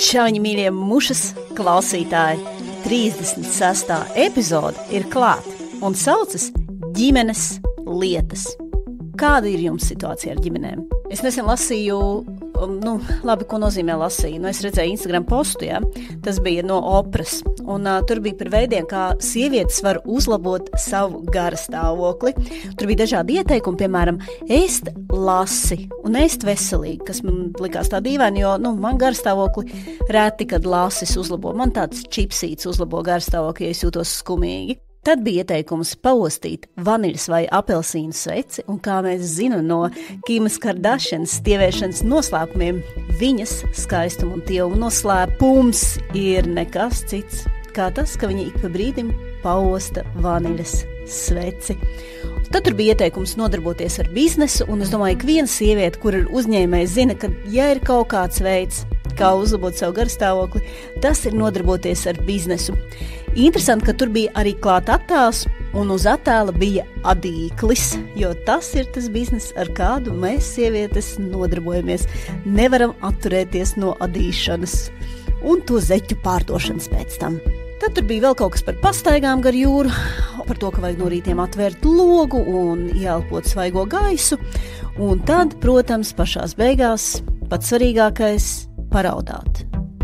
Čauņi, mīļie mušas klausītāji, 36. epizode ir klāt un saucas ģimenes lietas. Kāda ir jums situācija ar ģimenēm? Es nesen lasīju, labi, ko nozīmē lasīju. Es redzēju Instagram postu, tas bija no Opras, un tur bija par veidiem, kā sievietes var uzlabot savu garastāvokli. Tur bija dažādi ieteikumi, piemēram, ēst lasi un ēst veselīgi, kas man likās tā dīvaini, jo man garastāvokli reti, kad lasis uzlabo. Man tāds čipsīts uzlabo garastāvokli, ja es jūtos skumīgi. Tad bija ieteikums paostīt vaniļas vai apelsīnu sveci, un kā mēs zinām no Kimas Kardashianas stievēšanas noslēpumiem, viņas skaistuma un tievu noslēpums ir nekas cits, kā tas, ka viņa ik pa brīdim paosta vaniļas sveci. Tad tur bija ieteikums nodarboties ar biznesu, un es domāju, ka viena sieviete, kur ir uzņēmēja, zina, ka ja ir kaut kāds veids, kā uzlabot savu garastāvokli, tas ir nodarboties ar biznesu. Interesanti, ka tur bija arī klāt attēls, un uz attēla bija adīklis, jo tas ir tas biznes, ar kādu mēs sievietes nodarbojamies. Nevaram atturēties no adīšanas un to zeķu pārdošanas pēc tam. Tad tur bija vēl kaut kas par pastaigām gar jūru, par to, ka vajag no rītiem atvērt logu un ieelpot svaigo gaisu, un tad, protams, pašās beigās pats svarīgākais – paraudāt.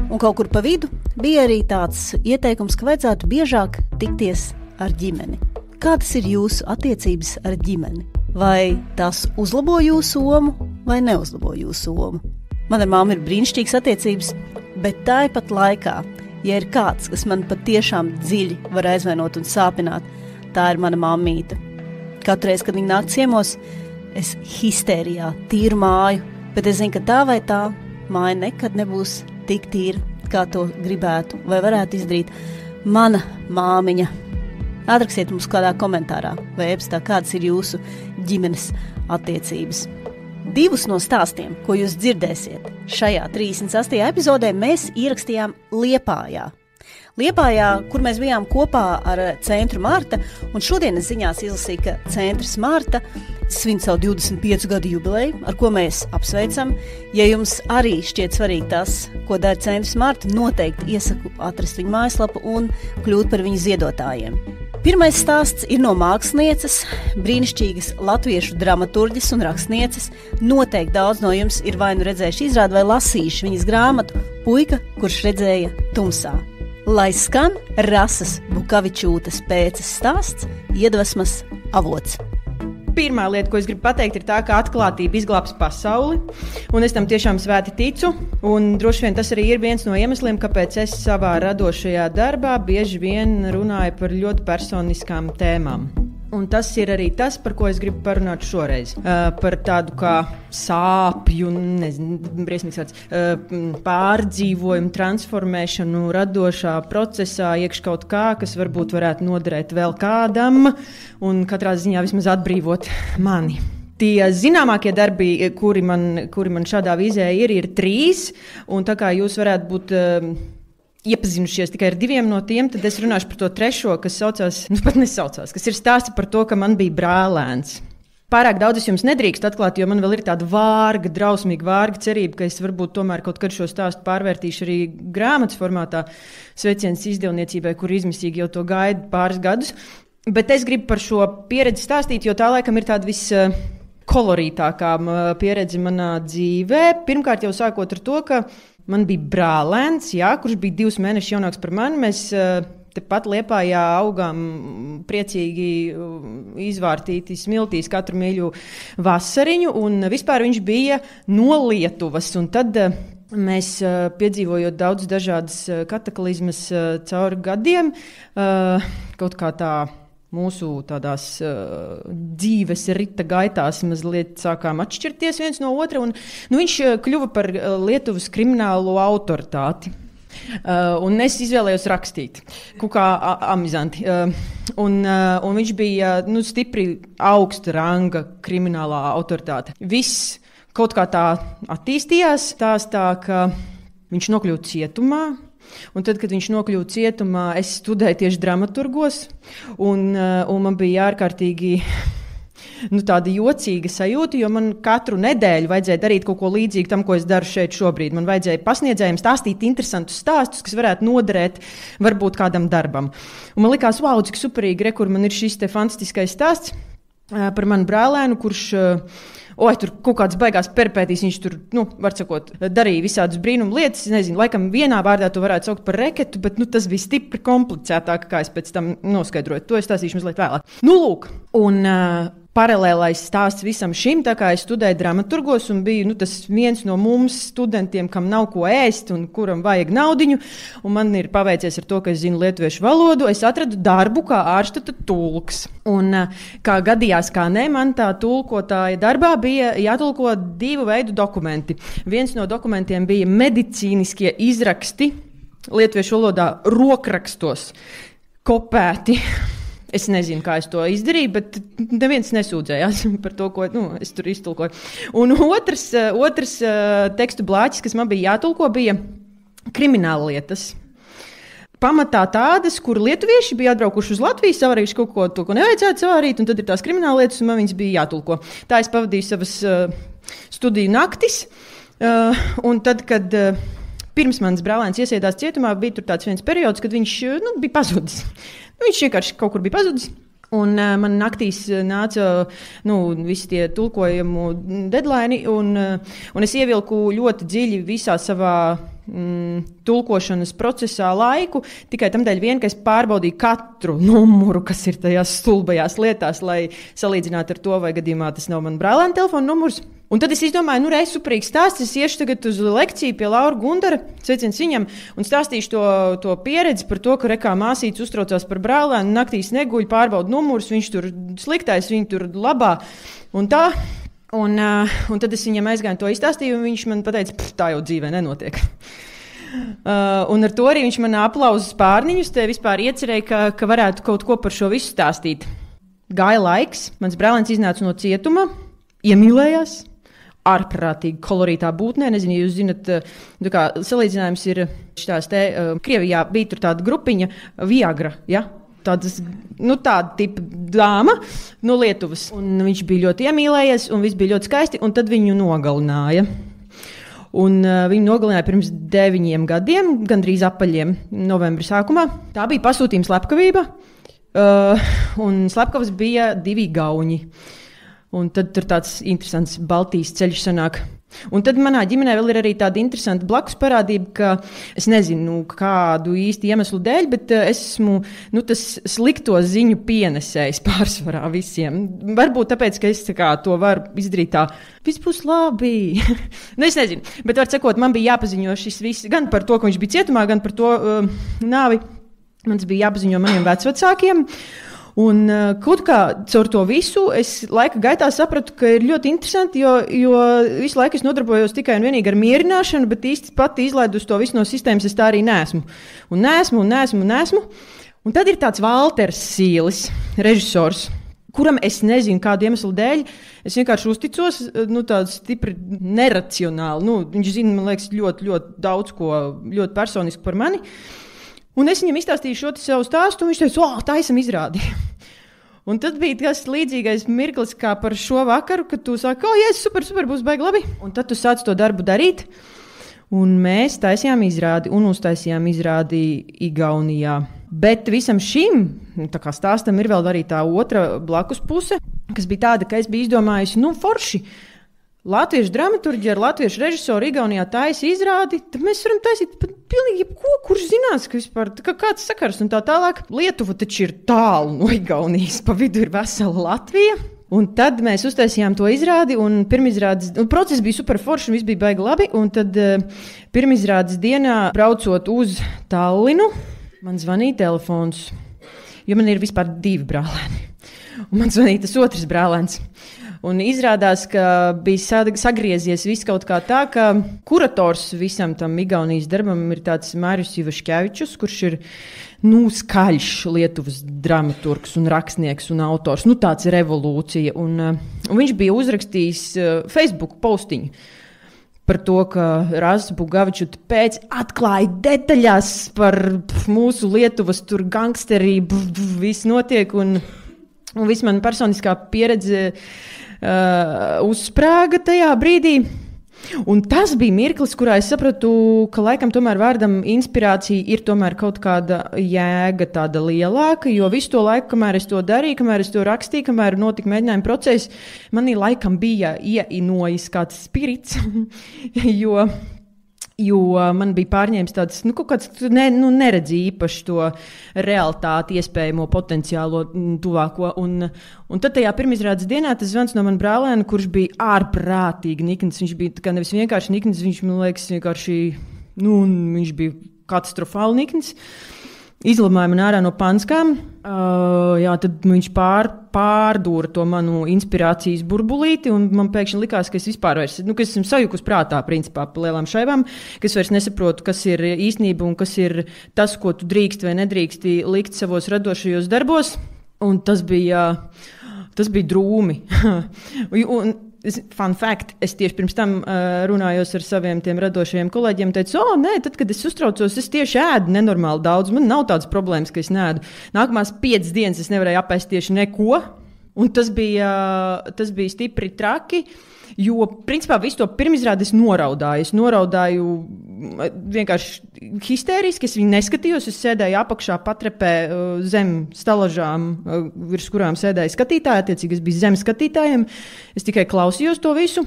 Un kaut kur pa vidu bija arī tāds ieteikums, ka vajadzētu biežāk tikties ar ģimeni. Kādas ir jūsu attiecības ar ģimeni? Vai tas uzlabo jūsu omu vai neuzlabo jūsu omu? Man ar mammu ir brīnišķīgas attiecības, bet tāpat laikā, ja ir kāds, kas man patiešām dziļi var aizvainot un sāpināt, tā ir mana mammīte. Katru reizi, kad viņa nāk ciemos, es histērijā tīru māju, bet es zinu, ka tā vai tā māja nekad nebūs tik tīra, kā to gribētu vai varētu izdarīt mana māmiņa. Atrakstiet mums kādā komentārā vai e-pastā, kādas ir jūsu ģimenes attiecības. Divus no stāstiem, ko jūs dzirdēsiet šajā 38. epizodē, mēs ierakstījām Liepājā. Liepājā, kur mēs bijām kopā ar Centru Marta, un šodienas ziņās izlasīja, ka Centrs Marta svin savu 25 gadu jubileju, ar ko mēs apsveicam. Ja jums arī šķiet svarīgi tas, ko dara Centrs Marta, noteikti iesaku atrast viņu mājaslapu un kļūt par viņu ziedotājiem. Pirmais stāsts ir no mākslinieces, brīnišķīgas latviešu dramaturģes un rakstnieces. Noteikti daudz no jums ir vai nu redzējuši izrādi vai lasījuši viņas grāmatu Puika, kurš redzēja tumsā. Lai skan Rasas Bukavičūtas Pēces stāsts, iedvesmas avots. Pirmā lieta, ko es gribu pateikt, ir tā, ka atklātība izglābs pasauli, un es tam tiešām svēti ticu, un droši vien tas arī ir viens no iemesliem, kāpēc es savā radošajā darbā bieži vien runāju par ļoti personiskām tēmām. Un tas ir arī tas, par ko es gribu parunāt šoreiz. Par tādu kā sāpju, briesmīgs vārds, pārdzīvojumu, transformēšanu radošā procesā iekš kaut kā, kas varbūt varētu noderēt vēl kādam un katrā ziņā vismaz atbrīvot mani. Tie zināmākie darbi, kuri man šādā vīzē ir 3, un tā kā jūs varētu būt iepazinušies tikai ar 2 no tiem, tad es runāšu par to 3, kas saucās, kas ir stāsts par to, ka man bija brālēns. Pārāk daudz es jums nedrīkst atklāt, jo man vēl ir tāda drausmīga vārga cerība, ka es varbūt tomēr kaut kad šo stāstu pārvērtīšu arī grāmatas formātā Sveiciens izdevniecībai, kur izmisīgi jau to gaida pāris gadus. Bet es gribu par šo pieredzi stāstīt, jo tā laikam ir tāda kolorītākā pieredze manā dzīvē. Pirmkārt jau sākot ar to, ka man bija brālēns, kurš bija 2 mēnešus jaunāks par mani. Mēs tepat Liepājā augām priecīgi izvārtīti smiltīs katru mīļu vasariņu, un vispār viņš bija no Lietuvas. Un tad mēs piedzīvojot daudz dažādas kataklizmas cauri gadiem, kaut kā tā mūsu tādās dzīves rita gaitās mazliet sākām atšķirties viens no otra, un viņš kļuva par Lietuvas kriminālo autoritāti. Un es izvēlējos rakstīt, kā amizanti. Un viņš bija stipri augsta ranga kriminālā autoritāte. Viss kaut kā tā attīstījās, stāstā, ka viņš nokļūta cietumā. Un tad, kad viņš nokļuva cietumā, es studēju tieši dramaturgos, un man bija ārkārtīgi tāda jocīga sajūta, jo man katru nedēļu vajadzēja darīt kaut ko līdzīgu tam, ko es daru šeit šobrīd. Man vajadzēja pasniedzējiem stāstīt interesantus stāstus, kas varētu noderēt varbūt kādam darbam. Un man likās, wow, cik superīgi, kur man ir šis te fantastiskais stāsts par manu brālēnu, kurš tur kaut kādas baigās perpētīs, viņš tur, var sakot, darīja visādas brīnumu lietas. Nezinu, laikam vienā vārdā to varētu saukt par reketu, bet tas bija stipri komplicētāk, kā es pēc tam noskaidroju. To es stāstīšu mazliet vēlāk. Lūk, un paralēlais stāsts visam šim, tā kā es studēju dramaturgos un biju tas viens no mums studentiem, kam nav ko ēst un kuram vajag naudiņu, un man ir paveicies ar to, ka es zinu lietuviešu valodu, es atradu darbu kā ārštata tulks. Un kā gadījās, kā ne, man tā tulkotāja darbā bija jātulko 2 veidu dokumenti. Viens no dokumentiem bija medicīniskie izraksti lietuviešu valodā rokrakstos, kopēti. Es nezinu, kā es to izdarīju, bet neviens nesūdzējās par to, ko es tur iztulkoju. Un otrs tekstu blāķis, kas man bija jātulko, bija krimināla lietas. Pamatā tādas, kur lietuvieši bija atbraukuši uz Latviju, savārījuši kaut ko, to, ko nevajadzētu savārīt, un tad ir tās krimināla lietas, un man viņas bija jātulko. Tā es pavadīju savas studiju naktis, un tad, kad pirms manas brālēns iesēdās cietumā, bija tur tāds viens periods, kad viņš bija pazudis. Viņš vienkārši kaut kur bija pazudis. Un man naktīs nāca visi tie tulkojumu deadline, un es ievilku ļoti dziļi visā savā tulkošanas procesā laiku, tikai tam dēļ vien, ka es pārbaudīju katru numuru, kas ir tajās stulbajās lietās, lai salīdzinātu ar to, vai gadījumā tas nav man brālēna telefona numurs. Un tad es izdomāju, reiz superīgs stāsts, es iešu tagad uz lekciju pie Laura Gundara, sveiciens viņam, un stāstīšu to pieredzi par to, ka rekā māsītes uztraucās par brālēnu, naktīs neguļ, pārbauda numurus, viņš tur sliktais, viņa tur labā, un tā. Un tad es viņam aizgāju to izstāstīju, un viņš man pateica, tā jau dzīvē nenotiek. Un ar to arī viņš man aplauza spārniņus, te vispār iecerēja, ka varētu kaut ko par šo visu stāstīt. Gāja laiks, mans brālēns iznāca no cietuma, iemīlējās, ārprātīgi kolorītā būtnē. Nezinu, ja jūs zinat, kā salīdzinājums ir šitās te, Krievijā bija tur tāda grupiņa Viagra, ja? Tāda tipa dāma no Lietuvas. Un viņš bija ļoti iemīlējies, un viss bija ļoti skaisti, un tad viņu nogalināja. Un viņu nogalināja pirms 9 gadiem, gandrīz apaļiem, novembra sākumā. Tā bija pasūtījuma slepkavība, un slepkavas bija 2 gauņi. Un tad tur tāds interesants Baltijas ceļš sanāk. Un tad manā ģimenē vēl ir arī tāda interesanta blakus parādība, ka es nezinu, kādu īsti iemeslu dēļ, bet es esmu tas slikto ziņu pienesējs pārsvarā visiem. Varbūt tāpēc, ka es to varu izdarīt tā, viss būs labi. Es nezinu, bet var sakot, man bija jāpaziņo šis viss gan par to, ka viņš bija cietumā, gan par to nāvi. Man bija jāpaziņo maniem vecvecākiem. Un kaut kā caur to visu es laika gaitā sapratu, ka ir ļoti interesanti, jo visu laiku es nodarbojos tikai un vienīgi ar mierināšanu, bet īsti pati izlaidus to visu no sistēmas, es tā arī neesmu. Un neesmu. Un tad ir tāds Valters Sīlis, režisors, kuram es nezinu kādu iemeslu dēļ, es vienkārši uzticos, tāds stipri neracionāli. Viņš zina, man liekas, ļoti, ļoti daudz ko, ļoti personiski par mani. Un es viņam izstāstīju šo savu stāstu, un viņš teica, tā esam izrādi. Un tad bija tas līdzīgais mirklis, kā par šo vakaru, kad tu saki, super, būs baigi labi. Un tad tu sāc to darbu darīt, un mēs taisījām izrādi, un uztaisījām izrādi Igaunijā. Bet visam šim, tā kā stāstam, ir vēl arī tā otra blakus puse, kas bija tāda, ka es biju izdomājusi, forši. Latviešu dramaturģi ar latviešu režisoru Igaunijā taisa izrādi, tad mēs varam taisīt pilnīgi jebko, kurš zinās, ka vispār kāds sakars un tā tālāk. Lietuva taču ir tālu no Igaunijas, pa vidu ir vesela Latvija. Un tad mēs uztaisījām to izrādi, un pirmizrādes, process bija super forši, un viss bija baigi labi, un tad pirmizrādes dienā, braucot uz Tallinu, man zvanīja telefons, jo man ir vispār 2 brālēni, un man zvanīja tas otrs brālēns. Un izrādās, ka bija sagriezies viss kaut kā tā, ka kurators visam tam Igaunijas darbam ir tāds Māris Ivaškevičs, kurš ir skaļš Lietuvas dramaturgs un rakstnieks un autors. Tāds revolūcija. Un viņš bija uzrakstījis Facebook postiņu par to, ka Razs Bugavičs pēc atklāja detaļās par mūsu Lietuvas tur gangsterību, viss notiek un Un viss man personiskā pieredze uzsprāga tajā brīdī. Un tas bija mirklis, kurā es sapratu, ka laikam tomēr vārdam inspirācija ir tomēr kaut kāda jēga tāda lielāka, jo visu to laiku, kamēr es to darīju, kamēr es to rakstīju, kamēr notika mēģinājuma process, manī laikam bija ieinojis kāds spirits, jo man bija pārņēmis tāds, kaut kāds neredzi īpaši to realitāti, iespējamo potenciālo tuvāko. Un tad tajā pirmizrādes dienā tas zvans no mana brālēna, kurš bija ārprātīgi nikns. Viņš bija tā kā nevis vienkārši nikns, viņš, man liekas, vienkārši, viņš bija katastrofāli nikns. Izlamāja man ārā no panskām. Tad viņš pārdūra to manu inspirācijas burbulīti, un man pēkšņi likās, ka es vispār vairs, ka esmu sajukus prātā, principā, pa lielām šaibām, ka es vairs nesaprotu, kas ir īstenība un kas ir tas, ko tu drīkst vai nedrīksti likt savos radošajos darbos. Un tas bija drūmi. Fun fact, es tieši pirms tam runājos ar saviem tiem radošajiem kolēģiem, teicu, nē, tad, kad es uztraucos, es tieši ēdu nenormāli daudz, man nav tādas problēmas, ka es neēdu. Nākamās 5 dienas es nevarēju apēst tieši neko, un tas bija stipri traki, jo, principā, visu to pirmizrādi es noraudāju vienkārši histēriski, es viņu neskatījos, es sēdēju apakšā patrepē zem stalažām, virs kurām sēdēja skatītāji, attiecīgi es biju zem skatītājiem, es tikai klausījos to visu,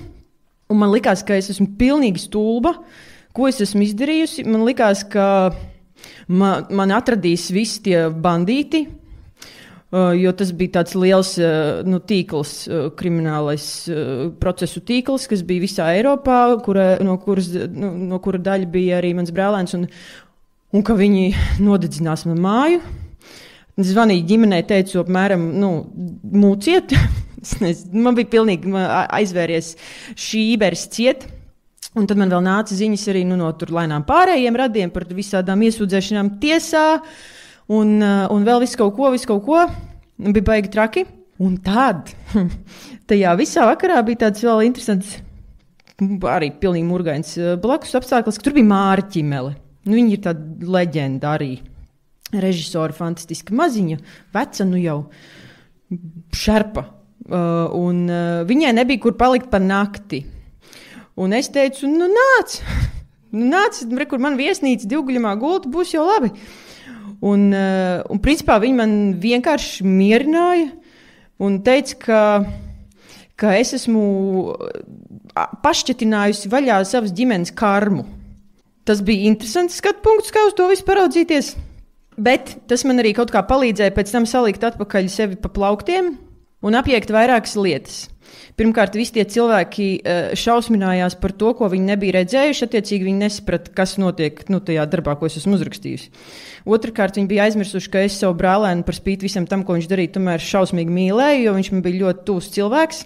un man likās, ka es esmu pilnīgi stulba, ko es esmu izdarījusi, man likās, ka man atradīs visi tie bandīti, jo tas bija tāds liels tīkls, kriminālais procesu tīkls, kas bija visā Eiropā, no kura daļa bija arī mans brālēns, un ka viņi nodedzinās man māju. Es zvanīju ģimenei, teicu, apmēram, mūciet. Man bija pilnīgi aizvēries šīberis ciet. Un tad man vēl nāca ziņas arī no tur lēnām pārējiem radiem par visādām iesūdzēšanām tiesā. Un vēl visu kaut ko, bija baigi traki. Un tad, tajā visā vakarā bija tāds vēl interesants, arī pilnīgi murgains blakus apstākļus, ka tur bija Māra Ķimele. Viņa ir tāda leģenda arī, režisora fantastiska maziņa, veca, jau šerpa. Un viņai nebija kur palikt par nakti. Un es teicu, nāc, kur man viesnīca 2-guļamā gulta būs jau labi. Un principā viņi man vienkārši mierināja un teica, ka es esmu pašķetinājusi vaļā savas ģimenes karmu. Tas bija interesants skatu punkts, kā uz to visu paraudzīties. Bet tas man arī kaut kā palīdzēja pēc tam salikt atpakaļ sevi pa plauktiem un apjēgt vairākas lietas. Pirmkārt, visi tie cilvēki šausminājās par to, ko viņi nebija redzējuši, attiecīgi viņi nesaprata, kas notiek tajā darbā, ko es esmu uzrakstījusi. Otrakārt, viņi bija aizmirsuši, ka es savu brālēnu par spīti visam tam, ko viņš darīja, tomēr šausmīgi mīlēju, jo viņš man bija ļoti tuvs cilvēks.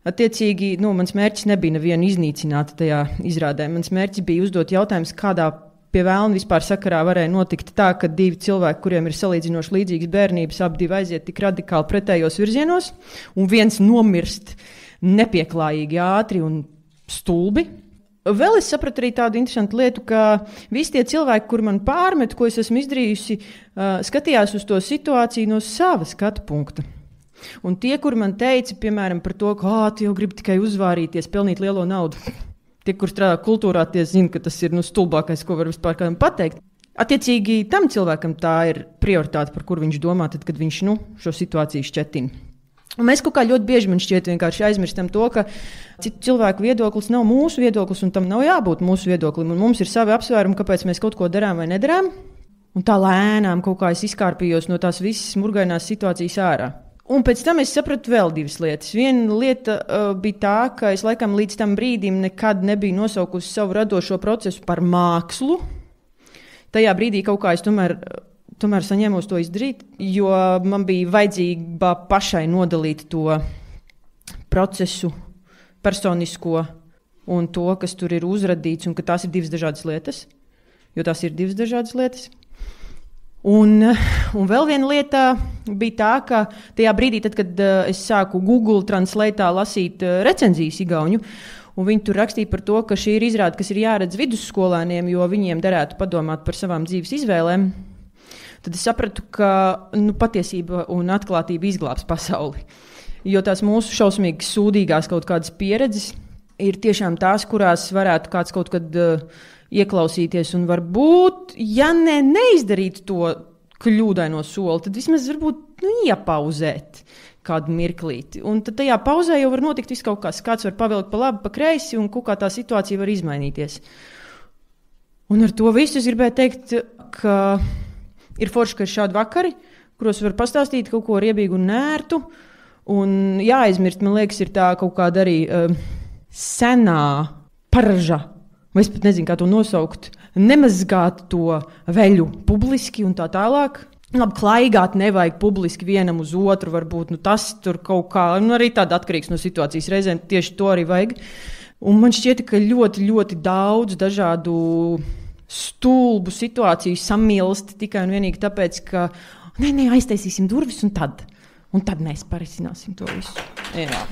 Attiecīgi, mans mērķis nebija nevienu iznīcināt tajā izrādē. Mans mērķis bija uzdot jautājumus, kādā pie vēlna vispār sakarā varēja notikt tā, ka 2 cilvēki, kuriem ir salīdzinoši līdzīgas bērnības, abi aiziet tik radikāli pretējos virzienos, un viens nomirst nepieklājīgi ātri un stulbi. Vēl es sapratu arī tādu interesantu lietu, ka visi tie cilvēki, kur man pārmet, ko es esmu izdarījusi, skatījās uz to situāciju no sava skatu punkta. Un tie, kuri man teica, piemēram, par to, ka tu jau gribi tikai uzvārīties, pelnīt lielo naudu. Tie, kur strādā kultūrā, tie zina, ka tas ir stulbākais, ko var vispār kādam pateikt. Attiecīgi tam cilvēkam tā ir prioritāte, par kur viņš domā, tad, kad viņš šo situāciju šķetina. Un mēs kaut kā ļoti bieži, man šķiet, vienkārši aizmirstam to, ka citu cilvēku viedoklis nav mūsu viedoklis, un tam nav jābūt mūsu viedoklim. Un mums ir savi apsvērumi, kāpēc mēs kaut ko darām vai nedarām. Un tā lēnām kaut kā es izkārpījos no tās visas murgainās situācijas ārā. Un pēc tam es sapratu vēl 2 lietas. Viena lieta bija tā, ka es laikam līdz tam brīdim nekad nebiju nosaukusi savu radošo procesu par mākslu. Tajā brīdī kaut kā es tomēr saņēmos to izdarīt, jo man bija vajadzība pašai nodalīt to procesu personisko un to, kas tur ir uzradīts, un ka tās ir 2 dažādas lietas. Jo tās ir 2 dažādas lietas. Un vēl viena lieta bija tā, ka tajā brīdī, tad, kad es sāku Google Translate lasīt recenzijas igauņu, un viņi tur rakstīja par to, ka šī ir izrāde, kas ir jāredz vidusskolēniem, jo viņiem derētu padomāt par savām dzīves izvēlēm. tad es sapratu, ka patiesība un atklātība izglābs pasauli. Jo tās mūsu šausmīgi sūdīgās kaut kādas pieredzes ir tiešām tās, kurās varētu kāds kaut kad ieklausīties un varbūt, ja neizdarīt to kļūdaino soli, tad vismaz varbūt iepauzēt kādu mirklīti. Un tad tajā pauzē jau var notikt viss kaut kas. Kāds var pavilkt pa labi, pa kreisi, un kaut kā tā situācija var izmainīties. Un ar to visu es gribēju teikt, ka ir forši, ka ir šādi vakari, kuros var pastāstīt kaut ko riebīgu un nērtu. Un jāaizmirst, man liekas, ir tā kaut kāda arī senā paraža, vai es pat nezinu, kā to nosaukt, nemazgāt to veļu publiski un tā tālāk. Labi, klaigāt nevajag publiski vienam uz otru, varbūt tas tur kaut kā, arī tāda atkarīgs no situācijas reizēm, tieši to arī vajag. Un man šķiet, ka ļoti, ļoti daudz dažādu stulbu situāciju samilst tikai un vienīgi tāpēc, ka aiztaisīsim durvis un tad mēs parisināsim to visu. Jā.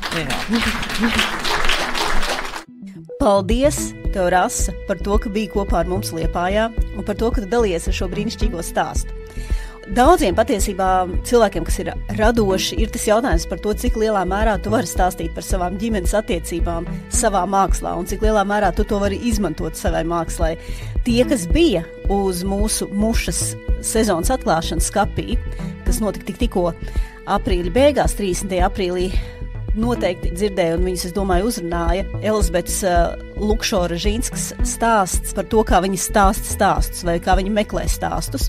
Paldies tev, Rasa, par to, ka biji kopā ar mums Liepājā un par to, ka tu dalies ar šo brīnišķīgo stāstu. Daudziem patiesībā cilvēkiem, kas ir radoši, ir tas jautājums par to, cik lielā mērā tu vari stāstīt par savām ģimenes attiecībām savā mākslā un cik lielā mērā tu to vari izmantot savai mākslai. Tie, kas bija uz mūsu mušas sezonas atklāšanas skapī, kas notika tikko aprīļa beigās, 30. aprīlī, noteikti dzirdēju, un viņas, es domāju, uzrunāja Elizabetes Lukšora Žīnskas stāsts par to, kā viņa stāsta stāstus vai kā viņa meklē stāstus.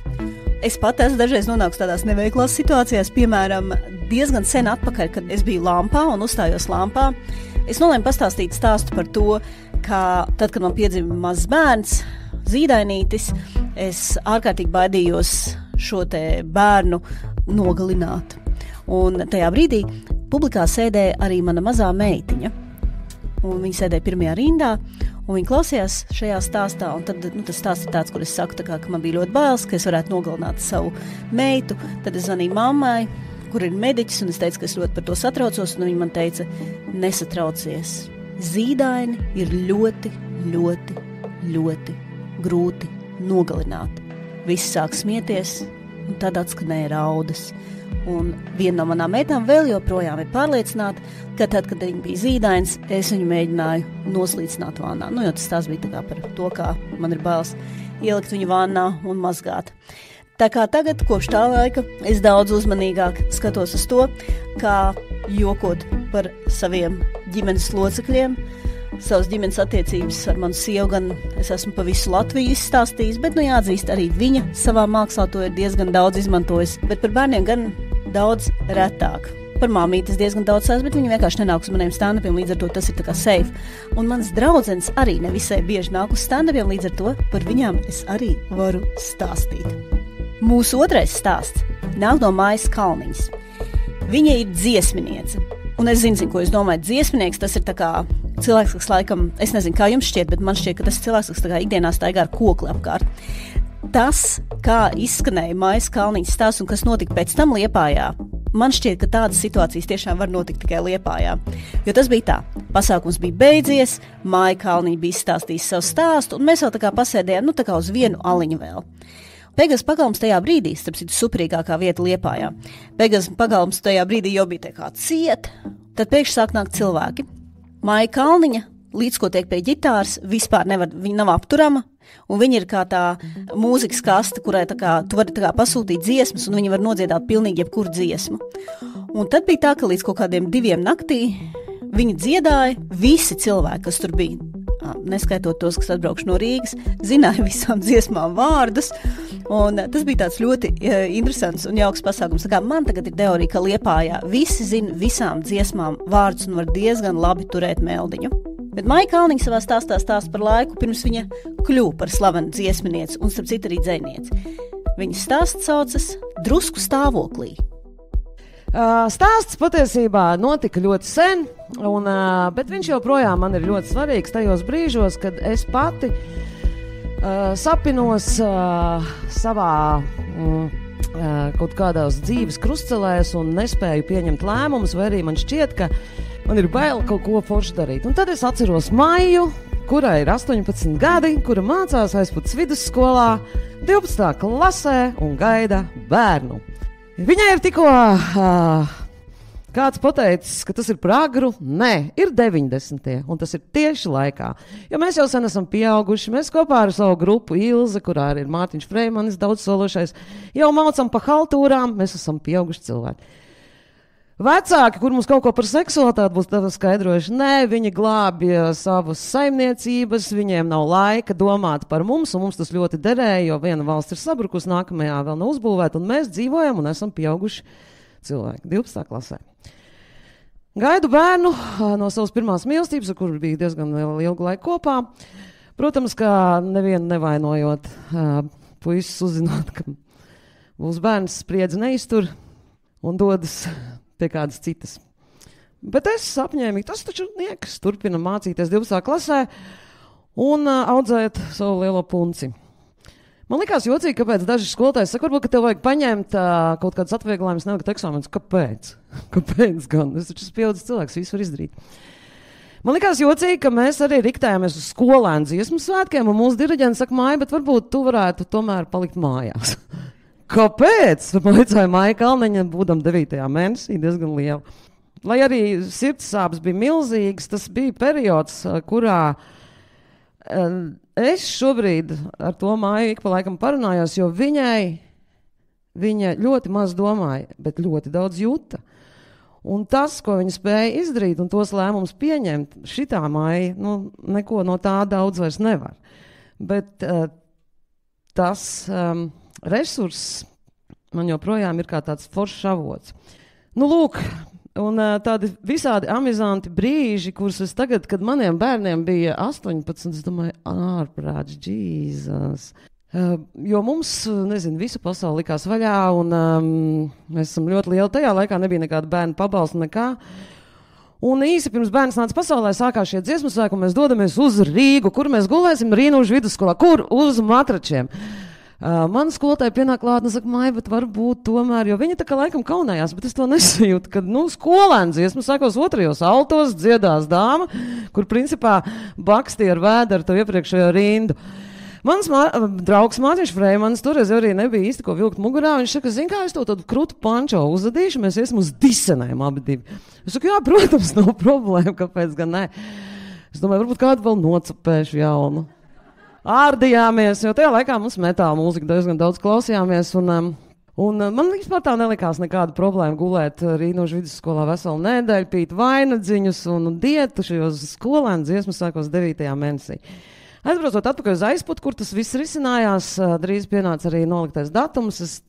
Es pat esmu dažreiz nonākusi tādās neveiklās situācijās, piemēram, diezgan sen atpakaļ, kad es biju Lampā un uzstājos Lampā. Es nolēmu pastāstīt stāstu par to, ka tad, kad man piedzima mazs bērns, Zīdainītis, es ārkārtīgi baidījos šo te bērnu nogalināt. Un tajā brīdī publikā sēdēja arī mana mazā meitiņa. Un viņa sēdēja pirmajā rindā, un viņa klausījās šajā stāstā. Un tad tas stāsts ir tāds, kur es saku, ka man bija ļoti bailes, ka es varētu nogalināt savu meitu. Tad es zvanīju mammai, kur ir mediķis, un es teicu, ka es ļoti par to satraucos, un viņa man teica, nesatraucies. Zīdaini ir ļoti, ļoti, ļoti grūti nogalināt. Visi sāk smieties, un tad atskanēja raudas. Un viena no manām meitām vēl joprojām ir pārliecināta, ka tad, kad viņa bija zīdains, es viņu mēģināju noslīcināt vannā. Jo tas tās bija tā kā par to, kā man ir bailes ielikt viņu vannā un mazgāt. Tā kā tagad, kopš tā laika, es daudz uzmanīgāk skatos uz to, kā jokot par saviem ģimenes locekļiem, savas ģimenes attiecības ar manu sievu, gan es esmu pa visu Latviju izstāstījis, bet jāatzīst, arī viņa savā mākslā to ir diezgan daudz izmantojis, bet par bērniem gan daudz retāk. Par māmītes diezgan daudz sās, bet viņi vienkārši nenāk uz maniem stand-upiem, līdz ar to tas ir tā kā safe. Un mans draudzens arī nevisai bieži nāk uz stand-upiem, līdz ar to par viņām es arī varu stāstīt. Mūsu otrais stāsts nāk no Mājas Kalniņas. Viņa ir dziesminiece. Un es zinu, ko jūs domājat. Dziesminieks, tas ir tā kā cilvēks, kas laikam, es nezinu, kā jums šķiet, bet man šķiet, ka tas ir cilvēks, kas tā kā ikdienā staigā ar kokli apkārt. Tas, kā izskanēja Mājas Kalniņas stāsts un kas notika pēc tam Liepājā, man šķiet, ka tādas situācijas tiešām var notikt tikai Liepājā. Jo tas bija tā, pasākums bija beidzies, Māja Kalniņa bija izstāstījis savu stāstu, un mēs vēl tā kā pasēdējām, tā kā uz vienu aliņu vēl. Pegas pagalms tajā brīdī, starp citu superīgākā vieta Liepājā. Pegas pagalms tajā brīdī jau bija tā kā ciet, tad pēkšņi sāk nākt cilvēki. Māja Kalniņa, līdz ko tiek pie ģitāras, vispār nevar, viņa nav apturama, un viņa ir kā tā mūzikas kaste, kurai tā kā, tu vari tā kā pasūtīt dziesmas, un viņa var nodziedāt pilnīgi jebkuru dziesmu. Un tad bija tā, ka līdz kaut kādiem 2 naktī viņa dziedāja, visi cilvēki, kas tur bija, neskaitot tos, kas atbraukšu no Rīgas, zināja visām dziesmām vārdus, un tas bija tāds ļoti interesants un jauks pasākums. Tā kā man tagad ir teorija, ka Liepājā visi zina visām dziesmām vārdus un var diezgan labi turēt meldiņu. Bet Māja Kalniņa savā stāstā stāsta par laiku, pirms viņa kļuva par slavenu dziesminieci un starp citu arī dzejnieci. Viņa stāsts saucas Drusku stāvoklī. Stāsts patiesībā notika ļoti sen, bet viņš joprojām man ir ļoti svarīgs tajos brīžos, kad es pati sapinos savā kaut kādās dzīves krustcelēs un nespēju pieņemt lēmumus, vai arī man šķiet, ka man ir bail kaut ko forši darīt. Un tad es atceros maiju, kurai ir 18 gadi, kura mācās Aizputes vidusskolā, 12. klasē un gaida bērnu. Viņai ir tikko kāds pateicis, ka tas ir par agru. Nē, ir 90. un tas ir tieši laikā. Jo mēs jau sen esam pieauguši, mēs kopā ar savu grupu Ilze, kurā ir Mārtiņš Freimanis, daudzsološais, jau maucam pa haltūrām, mēs esam pieauguši cilvēki. Vecāki, kur mums kaut ko par seksualitāti būs skaidrojuši, nē, viņi glābja savas saimniecības, viņiem nav laika domāt par mums, un mums tas ļoti derēja, jo viena valsts ir sabrukusi, nākamajā vēl nav uzbūvēta, un mēs dzīvojam un esam pieauguši cilvēki 12. klasē. Gaidu bērnu no savas pirmās mīlestības, ar kuru bija diezgan ilgu laiku kopā. Protams, kā nevienu nevainojot, puisis uzzinot, ka būs bērns, spriedzi neiztur un dodas pie kādas citas. Bet es apņēmīgi, tas taču niekas, turpina mācīties 12. klasē un audzēt savu lielo punci. Man likās jocīgi, kāpēc daži skolotāji saka, varbūt, ka tev vajag paņemt kaut kādas atvieglojumus, nevagat eksāmenus. Kāpēc? Kāpēc gan? Es taču esmu pieaudzis cilvēks, visu var izdarīt. Man likās jocīgi, ka mēs arī riktējāmies uz skolēnu dziesmu svētkiem, un mūsu diriģents saka, Māja, bet varbūt tu varētu tomēr palikt mājās. Kāpēc? Vaicāja Maija Kalniņa, būdam 9. mēnesī, diezgan liela. Lai arī sirds sāpes bija milzīgas, tas bija periods, kurā es šobrīd ar to Maiju ik pa laikam parunājos, jo viņa ļoti maz domāja, bet ļoti daudz jūta. Un tas, ko viņa spēja izdarīt un tos lēmumus pieņemt, šitā Maija, neko no tā daudz vairs nevar. Bet tas resurss man joprojām ir kā tāds foršs avots. Lūk, un tādi visādi amizanti brīži, kurus es tagad, kad maniem bērniem bija 18, es domāju, ārprāts, Jēzus. Jo mums, nezinu, visa pasaule likās vaļā, un mēs esam ļoti lieli. Tajā laikā nebija nekāda bērnu pabalsta, nekā. Un īsi pirms bērns nāca pasaulē, sākās šie dziesmu svētki, un mēs dodamies uz Rīgu, kur mēs gulēsim Rīnužu vidusskolā, kur uz matračiem. Man skolotāja pienāk klāt un saka, Maija, bet varbūt tomēr, jo viņa tā kā laikam kaunējās, bet es to nesajūtu, kad, skolēns dziesmu sākos 2. altos dziedās dāma, kur principā bakstīja ar vēderu to iepriekšējo rindu. Mans draugs Mārtiņš Freimanis toreiz arī nebija īsti ko vilkt mugurā. Viņš saka, zin kā, es to tādu krutu pančo uzadīšu, mēs iesim uz disenēm abi divi. Es saku, jā, protams, nav problēma, kāpēc gan ne. Es domāju, varbūt kādu vēl nocapēšu jaunu. Ārdījāmies, jo tajā laikā mums metāla mūzika diezgan daudz klausījāmies, un man vispār tā nelikās nekāda problēma gulēt Rīnužu vidusskolā veselu nedēļu, pīt vainadziņus un dietu šajos skolēnu dziesmu sākos 9. mēnesī. Aizbraucot atpakaļ uz Aizputi, kur tas viss risinājās, drīz pienāca arī noliktais datums.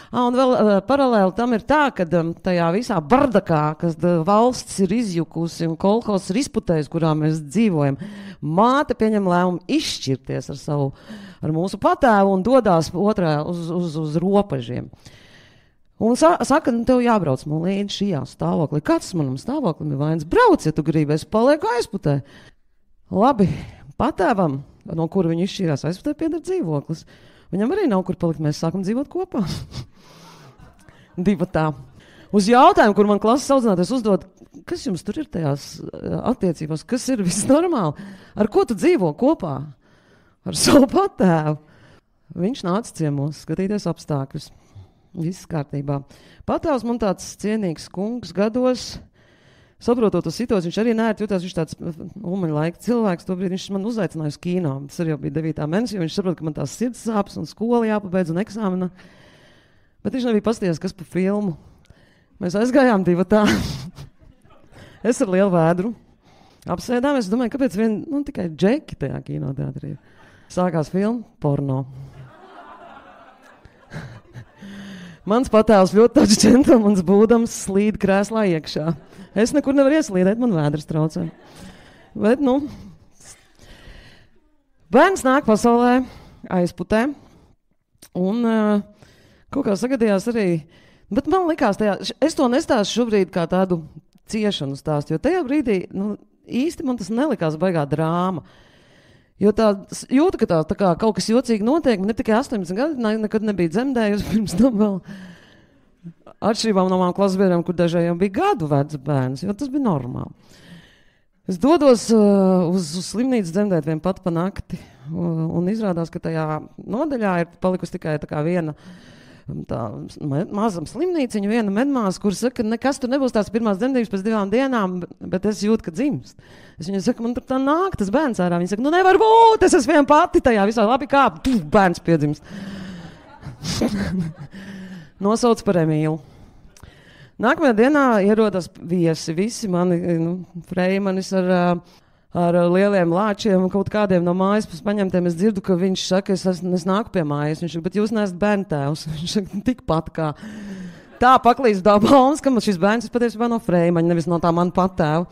Un vēl paralēli tam ir tā, ka tajā visā bardakā, kas valsts ir izjukusi un kolhozs ir izputējis, kurā mēs dzīvojam, māte pieņem lēmumu izšķirties ar mūsu patēvu un dodās uz ropažiem. Un saka, tev jābrauc man līdzi šajā stāvoklī. Kāds manam stāvoklim ir vainas? Brauc, ja tu gribi, es palieku Aizputē. Labi, patēvam, no kura viņi izšķīrās, Aizputē pieder dzīvoklis. Viņam arī nav kur palikt, mēs sākam dzīvot kopā. Divatā. Uz jautājumu, kur man klases audzinātais uzdod, kas jums tur ir tajās attiecībās, kas ir viss normāli? Ar ko tu dzīvo kopā? Ar savu patēvu. Viņš nāca ciemos, skatīties apstākļus. Viss kārtībā. Patēvs man tāds cienīgs kungs gados, saprotot to situāciju, viņš arī neērti jutās, viņš tāds umaņa laika cilvēks, tobrīd viņš man uzaicināja uz kino. Tas arī jau bija 9. mēnesī, jo viņš saprot, ka man tās sirds sāpes un skola jāpabeidz un eksāmena. Bet viņš nebija paskatījies, kas pa filmu. Mēs aizgājām divatā. Es ar lielu vēdru. Apsēdāmies, es domāju, kāpēc tikai džeki tajā kinoteātrī ir. Sākās filma porno. Mans patēvs ļoti tāds džentlmenis būdams slīd krēslā iekšā. Es nekur nevaru ieslīdēt, man vēders traucē. Bet, bērns nāk pasaulē, Aizputē, un kaut kā sagadījās arī, bet man likās es to nestāstu šobrīd kā tādu ciešanu stāstu, jo tajā brīdī, īsti man tas nelikās baigā drāma. Jo jūta, ka tā kā kaut kas jocīgi notiek, man ir tikai 18 gadi, nekad nebija dzemdējusi, pirms tam vēl atšķirībām no manām klasbiedriem, kur dažiem bija gadu vecs bērns, jo tas bija normāli. Es dodos uz slimnīcu dzemdēt vien pat pa nakti. Un izrādās, ka tajā nodaļā ir palikusi tikai tā kā viena tā maza slimnīciņa, viena medmāsa, kur saka, ka nekas tur nebūs tās pirmās dzemdības pēc 2 dienām, bet es jūtu, ka dzimst. Es viņai saku, man tur tā nāk tas bērns ārā. Viņa saka, nu nevar būt, es esmu viena pati tajā visā labi kā, bērns piedzimst. Nosauc par Emīlu. Nākamajā dienā ierodas viesi, visi mani freimanis ar lieliem lāčiem un kaut kādiem no mājas paņemtiem. Es dzirdu, ka viņš saka, es nāku pie mājas. Viņš saka, bet jūs neesat bērntēvs. Viņš saka, tikpat kā. Tā paklīst dabauns, ka šis bērns ir patiesībā no freimaņa, nevis no tā man patēva.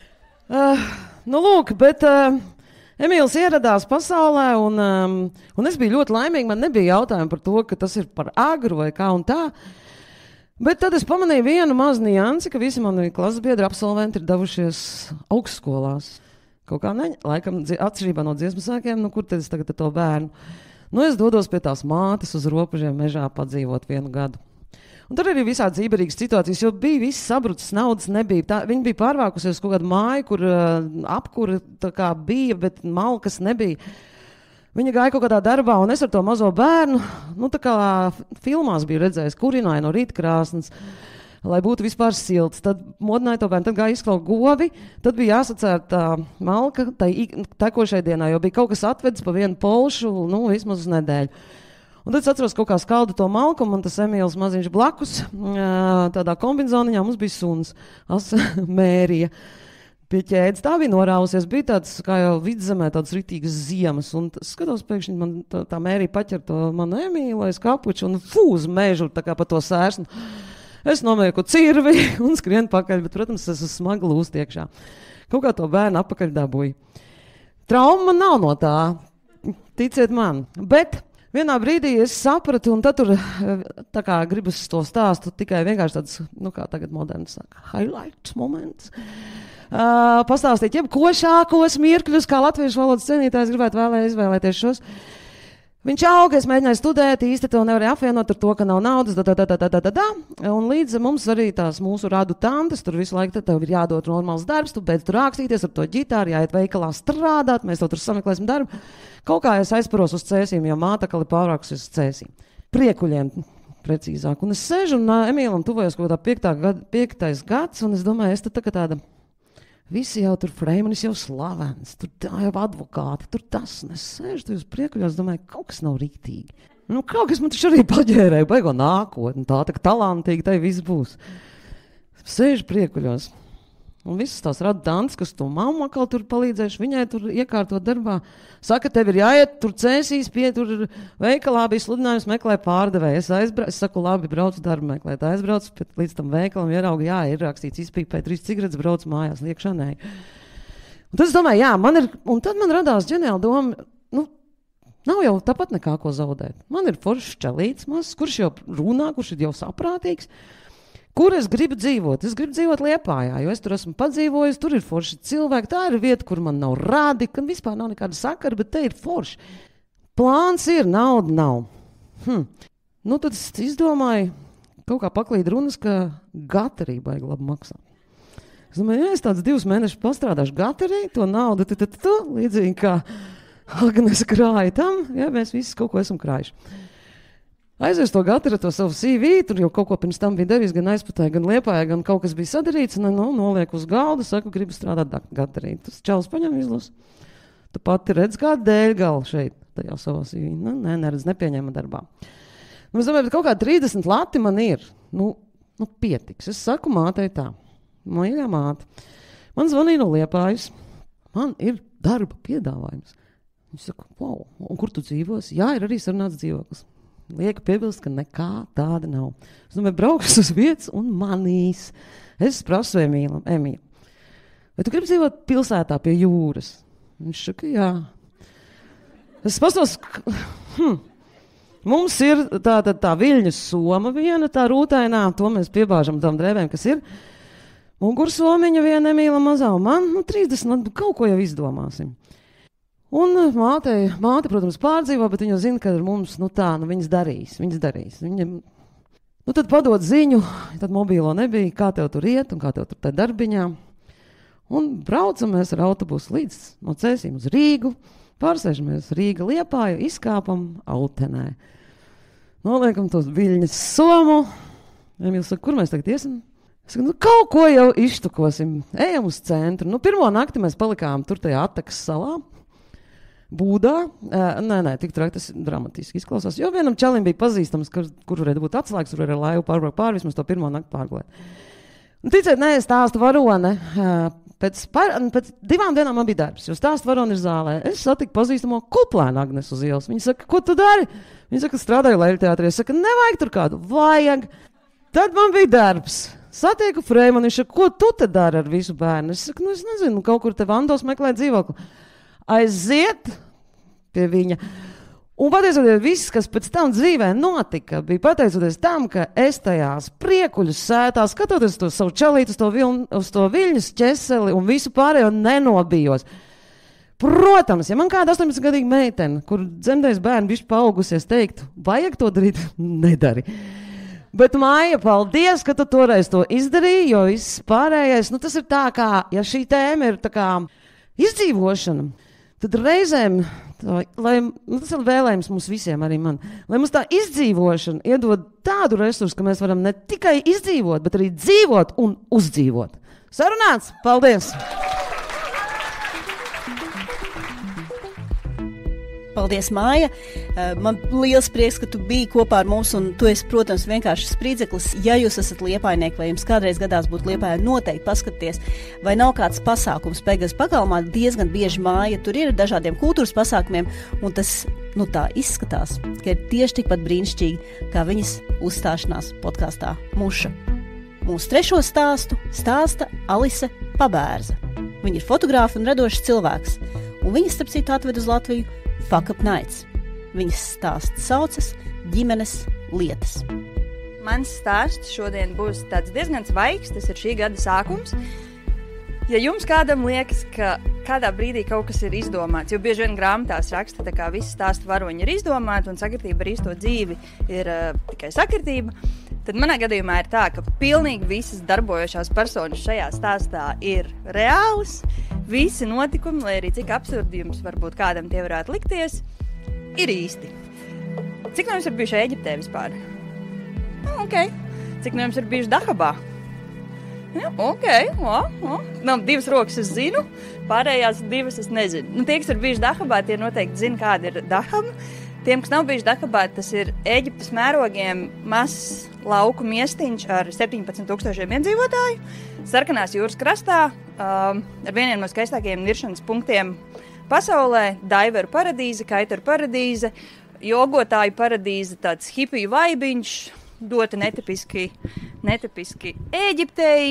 Nu lūk, bet Emīls ieradās pasaulē un es biju ļoti laimīga. Man nebija jautājumu par to, ka tas ir par agru vai kā un tā. Bet tad es pamanīju vienu mazu niansi, ka visi mani klases biedri absolventi ir devušies augstskolās. Kaut kā laikam atšķirībā no dziesmu sākiem, kur tad es tagad to bērnu? Es dodos pie tās mātes uz robežiem mežā padzīvot 1 gadu. Un tur arī visādi dzīberīgas situācijas, jo bija viss sabrucis, naudas nebija. Viņa bija pārvākusies kaut kādu māju, kur apkura tā kā bija, bet malkas nebija. Viņa gāja kaut kādā darbā, un es ar to mazo bērnu, tā kā filmās biju redzējis, kurināju no rītkrāsnes, lai būtu vispār silts. Tad modināju to bērnu, tad gāja izklaut govi, tad bija jāsacēr tā malka tekošai dienā, jo bija kaut kas atvedis pa vienu polšu, vismaz uz nedēļu. Un tad es atceros kaut kā skaldu to malku, un tas Emīls maziņš blakus, tādā kombinzoniņā mums bija suns, Mērija. Pie ķēdes. Tā bija norāvusies, bija tāds, kā jau vidzemē, tādas ritīgas ziemas, un skatos, pēkšņi man tā Mērija paķer to manu Emīlu aiz kapuču un uz mežu, tā kā pa to sērsnu. Es nomēku cirvi un skrienu pakaļ, bet, protams, es esmu smagi lūst iekšā. Kaut kā to bērnu apakaļ dabūju. Trauma man nav no tā, ticiet man, bet vienā brīdī es sapratu, un tad tur tā kā gribas to stāstu tikai vienkārši tāds, kā tagad moderni saka, highlights moments. Pastāstīt jebkošākos mirkļus, kā latviešu valodas cienītājs gribētu izvēlēties šos. Viņš auga, es mēģināju studēt, īsti to nevarēju apvienot ar to, ka nav naudas, un līdz mums arī tās mūsu radu tantes, tur visu laiku tev ir jādod normāls darbs, tu beidz tur rakstīties ar to ģitāru, jāiet veikalā strādāt, mēs tev tur sameklēsim darbu. Kaut kā es aizparos uz cēsīm, jo māte kali pārākusies uz cēsīm. Priekuļiem precīzāk. Un es sēžu un Emīlam tuvojos kaut kādā 5. gads, un es domāju, es tad tāda. Visi jau tur freimanis jau slavens, tur jau advokāti, tur tas, un es sēžu tur uz priekuļos, domāju, kaut kas nav rīktīgi. Kaut kas man taču arī paģērēja, baigo nākotni, tā talantīgi, tai viss būs. Sēžu priekuļos. Un visas tās radu tantes, kas to mammu atkal tur palīdzējuši, viņai tur iekārtot darbā. Saka, tev ir jāiet, tur cēsīs, tur veikalā bija sludinājums, meklē pārdevēju. Es saku, labi, braucu darbu meklēt. Aizbraucu līdz tam veikalam, ieraugu, ir rakstīts, izpīpēja 3 cigaretes, braucu mājās, liekšā nē. Un tad es domāju, un tad man radās ģeniāla doma, nav jau tāpat nekā ko zaudēt. Man ir foršs čalīts mazs, kurš jau runā, kurš ir jau saprātīgs. Kur es gribu dzīvot? Es gribu dzīvot Liepājā, jo es tur esmu padzīvojis, tur ir forši cilvēki, tā ir vieta, kur man nav rādi, ka vispār nav nekāda sakara, bet te ir forši. Plāns ir, nauda nav. Tad es izdomāju, kaut kā paklīd runas, ka gatarī baigi labi maksā. Es domāju, es tāds 2 mēnešus pastrādāšu gatarī, to naudu, līdzīgi kā Agnes krāja tam, mēs visi kaut ko esam krājuši. Aizies to gatari, to savu CV, tur jau kaut ko pirms tam bija darījis, gan aizputēja, gan Liepājā, gan kaut kas bija sadarīts, noliek uz galda, saku, gribu strādāt gatarī. Tas čalis paņem izlas. Tu pati redz kādu dēļgalu šeit, tajā savā CV. Neredz, nepieņēma darbā. Es domāju, bet kaut kā 30 lati man ir. Pietiks. Es saku mātei tā. Mīļā māte. Man zvanīja no Liepājas. Man ir darba piedāvājums. Viņš saka, wow, un kur tu dzīvosi? Jā, ir arī sarunāts dzīvoklis. Lieka piebilst, ka nekā tāda nav. Es domāju, brauks uz vietas un manīs. Es prasu Emīlam, vai tu gribi dzīvot pilsētā pie jūras? Viņš saka, jā. Es pastos, mums ir tā Viļņas soma viena, tā rūtainā, to mēs piebāžam tām drēbēm, kas ir. Mugursomiņa viena Emīlam mazā, un man 30, kaut ko jau izdomāsim. Un māte, protams, pārdzīvo, bet viņa zina, ka ar mums, viņas darīs. Viņa, tad padod ziņu, tad mobīlo nebija, kā tev tur iet un kā tev tur tā darbiņā. Un braucam mēs ar autobusu līdz no Cēsīm uz Rīgu, pārsēžamies Rīga Liepāju, izkāpam Autenē. Noliekam tos Viļņas somu. Emīls saka, kur mēs tagad iesim? Es saku, kaut ko jau iztukosim. Ejam uz centru. Pirmo nakti mēs palikām tur tajā Atakas salā. Būdā. Nē, tik traki tas dramatiski izklausās. Jo vienam čalim bija pazīstams, kur varētu būt atslēgas, kur varētu laivu pārbraukt pāri, vismaz to pirmo nakti pārgulēt. Ticiet, nē, stāstu varone. Pēc 2 dienām man bija darbs, jo stāstu varone ir zālē. Es satiku pazīstamo Kuplēnu Agnesu uz ielas. Viņa saka, ko tu dari? Viņa saka, strādāju Leļu teātrī. Es saku, nevajag tur kādu. Vajag. Tad man bija darbs. Satieku Freimanu, viņš saka, ko tu te dari ar visu bērnu? Es saku, es nezinu, kaut kur te Vandos meklē dzīvokli. Aiziet pie viņa. Un pateicoties viss, kas pēc tam dzīvē notika, bija pateicoties tam, ka es tajās priekuļu sētā, skatoties to savu čalītu, uz to Viļņas ķeseli un visu pārējo nenobijos. Protams, ja man kāda 18-gadīga meitene, kur dzemdējas bērni bišķi paaugusies, teiktu, vajag to darīt, nedari. Bet, Maija, paldies, ka tu toreiz to izdarīji, jo viss pārējais, tas ir tā kā, ja šī tēma ir tā kā izdzīvošana, tad reizēm, tas ir vēlējums mums visiem, arī man, lai mums tā izdzīvošana iedod tādu resursu, ka mēs varam ne tikai izdzīvot, bet arī dzīvot un uzdzīvot. Sarunāts! Paldies! Paldies, Māja. Man liels prieks, ka tu biji kopā ar mums, un tu esi, protams, vienkārši sprīdzeklis. Ja jūs esat liepājnieki, vai jums kādreiz gadās būt Liepājā, noteikti paskaties, vai nav kāds pasākums Pegas pagalmā. Diezgan bieži Māja tur ir dažādiem kultūras pasākumiem, un tas, tā izskatās, ka ir tieši tikpat brīnišķīgi, kā viņas uzstāšanās podkastā Muša. Mūsu 3. stāstu stāsta Alise Pabērza. Viņa ir fotogrāfa un radošs cilvēks, un viņa, starp citu, atved uz Latviju Fuck Up Nights. Viņas stāsts saucas Ģimenes lietas. Mans stāsts šodien būs tāds diezgan svaigs, tas ir šī gada sākums. Ja jums kādam liekas, ka kādā brīdī kaut kas ir izdomāts, jo bieži vien grāmatās raksta, tā kā visi stāstu varoņi ir izdomāti un sakritība ar īsto dzīvi ir tikai sakritība, tad manā gadījumā ir tā, ka pilnīgi visas darbojošās personas šajā stāstā ir reālas. Visi notikumi, lai arī cik absurdi jums varbūt kādam tie varētu likties, ir īsti. Cik no jums ir bijuši Ēģiptē vispār? Ok. Cik no jums ir bijuši Dahabā? Ok. Nav 2 rokas es zinu, pārējās 2 es nezinu. Tie, kas ir bijuši Dahabā, tie noteikti zina, kāda ir Dahaba. Tiem, kas nav bijuši Dahabā, tas ir Ēģiptes mērogiem mazs lauku miestiņš ar 17,000 iedzīvotāju. Sarkanās jūras krastā, ar vieniem no skaistākajiem niršanas punktiem pasaulē, daiveru paradīze, kaiteru paradīze, jogotāju paradīze, tāds hipiju vaibiņš, doti netipiski Ēģiptei,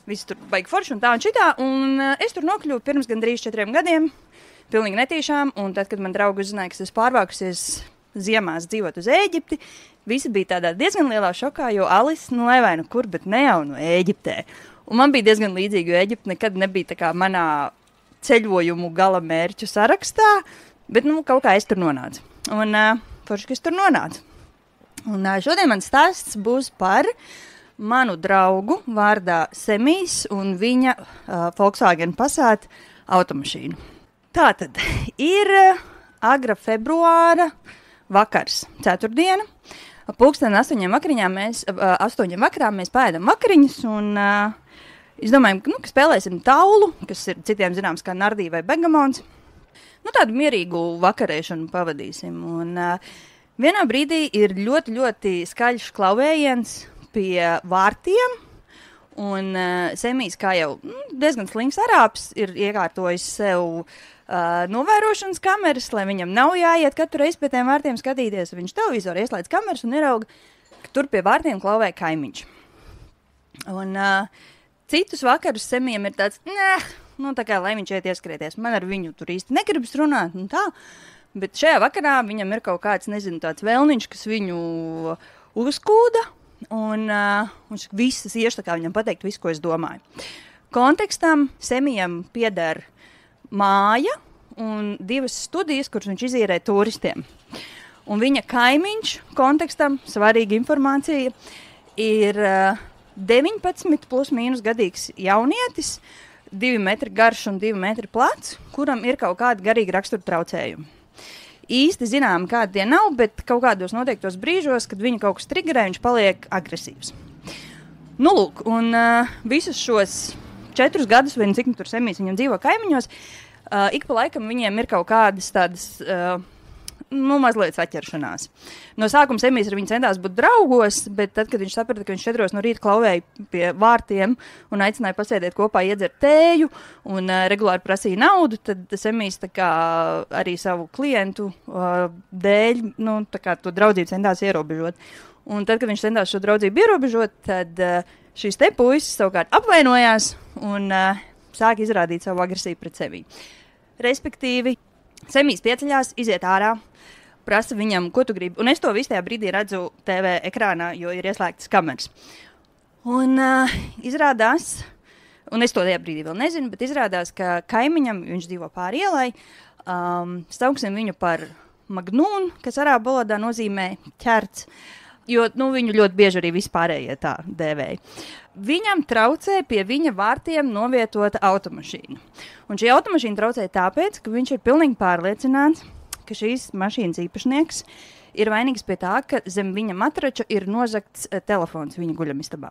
visi tur baigi forši un tā un šitā, un es tur nokļuvu pirms gandrīz 4 gadiem, pilnīgi netīšām, un tad, kad man draugi uzzināja, ka es pārvākusies ziemās dzīvot uz Ēģipti, visi bija tādā diezgan lielā šokā, jo Alise, lai vai nu kur, bet ne jau no Ēģiptē. Un man bija diezgan līdzīgi, jo Ēģipte nekad nebija tā kā manā ceļojumu gala mērķu sarakstā, bet kaut kā es tur nonācu. Un forši, ka es tur nonācu. Un šodien mans stāsts būs par manu draugu vārdā Semijs un viņa Volkswagen Passat automašīnu. Tātad ir agra februāra vakars, ceturtdiena. Pulksten 8 vakarā mēs pēdam vakariņas un es domāju, ka spēlēsim taulu, kas ir citiem zināms kā nardī vai begamons. Tādu mierīgu vakarēšanu pavadīsim. Un vienā brīdī ir ļoti, ļoti skaļš klauvējiens pie vārtiem. Un Semijs, kā jau diezgan slings arābs, ir iekārtojis sev novērošanas kameras, lai viņam nav jāiet katru reizi pie tiem vārtiem skatīties. Viņš televizorā ieslēdz kameras un ierauga, ka tur pie vārtiem klauvē kaimiņš. Un citus vakarus Semijam ir tāds, tā kā lai viņš iet ieskrieties. Man ar viņu tur īsti negribas runāt un tā, bet šajā vakarā viņam ir kaut kāds, tāds vēlniņš, kas viņu uzkūda. Un viņš visas iešu tā kā viņam pateikt visu, ko es domāju. Kontekstam Semijam pieder māja un 2 studijas, kuras viņš izīrē turistiem. Un viņa kaimiņš kontekstam, svarīga informācija, ir 19 plus mīnus gadīgs jaunietis, 2 metri garš un 2 metri plats, kuram ir kaut kādi garīgi rakstura traucējumi. Īsti zinām, kādi tie nav, bet kaut kādos noteiktos brīžos, kad viņu kaut kas triggerē, viņš paliek agresīvs. Nu, lūk, un visus šos 4 gadus, vai cik tur Semijs viņam dzīvo kaimiņos, ik pa laikam viņiem ir kaut kādas tādas, mazliet saķeršanās. No sākuma Semijs ar viņu centās būt draugos, bet tad, kad viņš saprata, ka viņš 4 no rīta klauvēja pie vārtiem un aicināja pasēdēt kopā, iedzert tēju un regulāri prasīja naudu, tad Semijs tā kā arī savu klientu dēļ, tā kā to draudzību centās ierobežot. Un tad, kad viņš centās šo draudzību ierobežot, tad šīs te puisis savukārt apvainojās un sāk izrādīt savu agresīvu pret sevi. Respektīvi, Semijs pieceļās, iziet ārā, prasa viņam, ko tu gribi. Un es to visu tajā brīdī redzu TV ekrānā, jo ir ieslēgtas kameras. Un izrādās, un es to tajā brīdī vēl nezinu, bet izrādās, ka kaimiņam, viņš dzīvo pāri ielai, sauksim viņu par Magnūnu, kas arābu valodā nozīmē ķerts, jo viņu ļoti bieži arī vispārējie tā dēvēja. Viņam traucē pie viņa vārtiem novietota automašīna. Un šī automašīna traucē tāpēc, ka viņš ir pilnīgi pārliecināts, ka šīs mašīnas īpašnieks ir vainīgs pie tā, ka zem viņa matrača ir nozagts telefons viņa guļamistabā.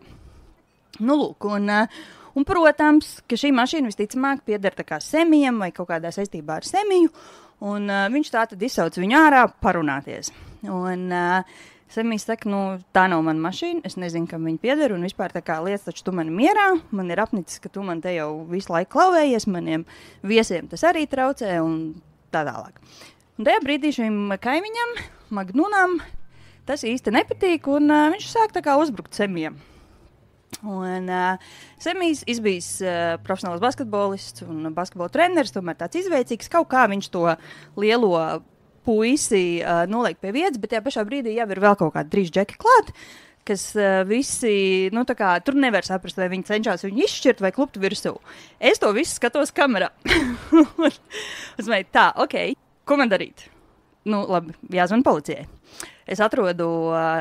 Nu, lūk, un protams, ka šī mašīna visticamāk pieder tā kā Semijam vai kaut kādā saistībā ar Semiju, un viņš tā tad izsauc viņu ārā parunāties. Un Semijs saka, tā nav mana mašīna, es nezinu, kam viņa pieder, un vispār tā kā lietas taču tu mani mierā, man ir apnicis, ka tu man te jau visu laiku klauvējies, maniem viesiem tas arī traucē, un tā tālāk. Un tajā brīdī šim kaimiņam, Magnunam, tas īsti nepatīk, un viņš sāk tā kā uzbrukt Semijam. Un Semijs izbijis profesionāls basketbolists un basketbola treneris, tomēr tāds izveicīgs, kaut kā viņš to lielo puisi noliek pie vietas, bet tajā pašā brīdī jau ir vēl kaut kādi 3 džeki klāt, kas visi, tur nevar saprast, vai viņi cenšas viņu izšķirt vai kluptu virsū. Es to visu skatos kamerā. Es domāju, tā, ok, ko man darīt? Labi, jāzvan policijai. Es atrodu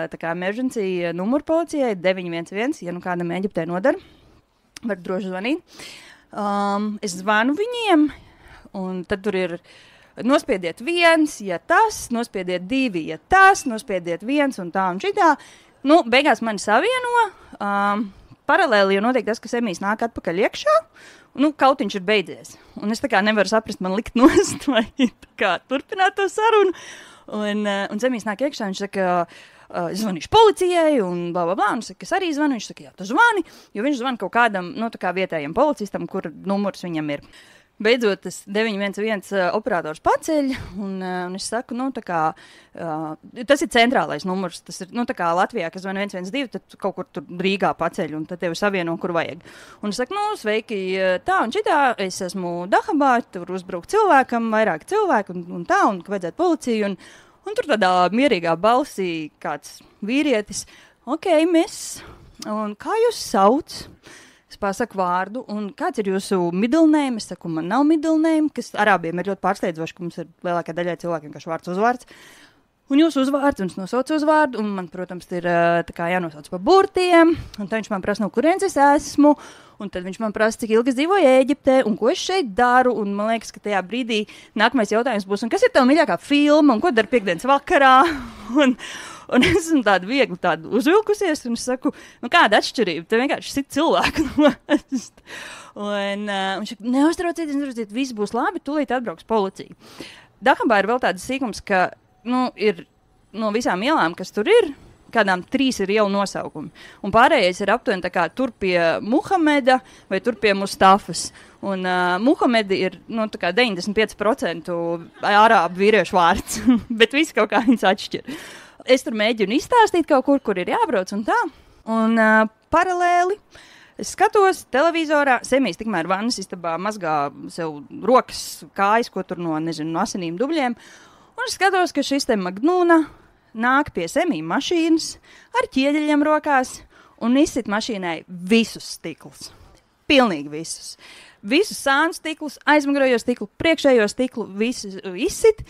tā kā emergency numuru policijai, 911, ja kādam Eģiptē nodara, var droši zvanīt. Es zvanu viņiem, un tad tur ir nospiediet 1, ja tas, nospiediet 2, ja tas, nospiediet 1 un tā un šitā. Beigās mani savieno. Paralēli jau notiek tas, ka Semijs nāk atpakaļ iekšā. Kautiņš ir beidzies. Un es tā kā nevaru saprast, man likt nost vai tā kā turpināt to sarunu. Un Semijs nāk iekšā, viņš saka, es zvanīšu policijai un bla, bla, bla. Un saka, es arī zvanu. Viņš saka, jā, tu zvani, jo viņš zvana kaut kādam, tā kā vietējiem policistam, kur numurs viņam ir. Beidzot, tas 911 operators paceļ, un es saku, tas ir centrālais numurs, tas ir, tā kā Latvijā, kas zvana 112, tad kaut kur tur Rīgā paceļ, un tad tevi savieno, kur vajag. Un es saku, sveiki, tā un šitā, es esmu Dahabā, tur uzbruk cilvēkam, vairāk cilvēku, un tā, un ka vajadzētu policiju, un tur tādā mierīgā balsī kāds vīrietis, ok, miss, un kā jūs sauc? Es pasaku vārdu, un kāds ir jūsu middle name? Es saku, man nav middle name, kas arābiem ir ļoti pārsteidzoši, ka mums ir lielākā daļai cilvēkiem vienkārši vārds uzvārds. Un jūsu uzvārds, un es nosaucu uzvārdu, un man, protams, ir tā kā jānosauc pa burtiem, un tad viņš man prasa, no kurienes es esmu, un tad viņš man prasa, cik ilgi es dzīvoju Ēģiptē, un ko es šeit daru, un man liekas, ka tajā brīdī nākamais jautājums būs, un kas ir tava mīļākā filma, un ko dari piekdienas vakarā, un es esmu tādu viegli uzvilkusies, un es saku, kāda atšķirība, te vienkārši sit cilvēku nost. Un viņš saka, neuztraucieties, viss būs labi, tūlīt atbrauks policija. Dahabā ir vēl tāds sīkums, ka, ir no visām ielām, kas tur ir, kādām 3 ir ielu nosaukumi. Un pārējais ir aptuveni tā kā tur pie Muhameda vai tur pie Mustafas. Un Muhamedi ir, tā kā 95% arābu vīriešu vārds, bet visi kaut kā viņas atšķir. Es tur mēģinu izstāstīt kaut kur ir jābrauc un tā. Un paralēli es skatos televizorā, Semijs tikmēr vannas istabā mazgā sev rokas, kājas, ko tur no asinīm dubļiem. Un es skatos, ka šis te Magnūna nāk pie Semija mašīnas ar ķieģeļiem rokās un izsit mašīnai visus stiklus. Pilnīgi visus. Visus sānu stiklus, aizmugurējo stiklu, priekšējo stiklu, visus izsit.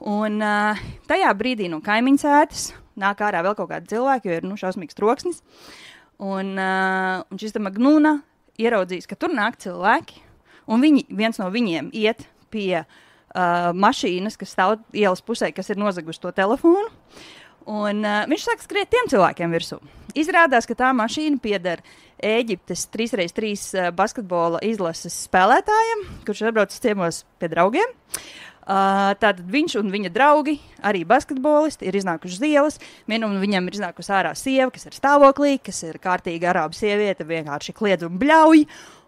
Un tajā brīdī no kaimiņas ētas nāk ārā vēl kaut kādi cilvēki, jo ir šausmīgs troksnis. Un šis te Magnūna ieraudzījis, ka tur nāk cilvēki, un viens no viņiem iet pie mašīnas, kas stāv ielas pusē, kas ir nozagusi to telefonu, un viņš sāk skriet tiem cilvēkiem virsū. Izrādās, ka tā mašīna pieder Ēģiptes 3x3 basketbola izlases spēlētājiem, kurš atbraucis ciemos pie draugiem. Tātad viņš un viņa draugi, arī basketbolisti, ir iznākuši uz ielas. Vienam viņam ir iznākusi ārā sieva, kas ir stāvoklī, kas ir kārtīga arābu sieviete, vienkārši kliedz un bļauj.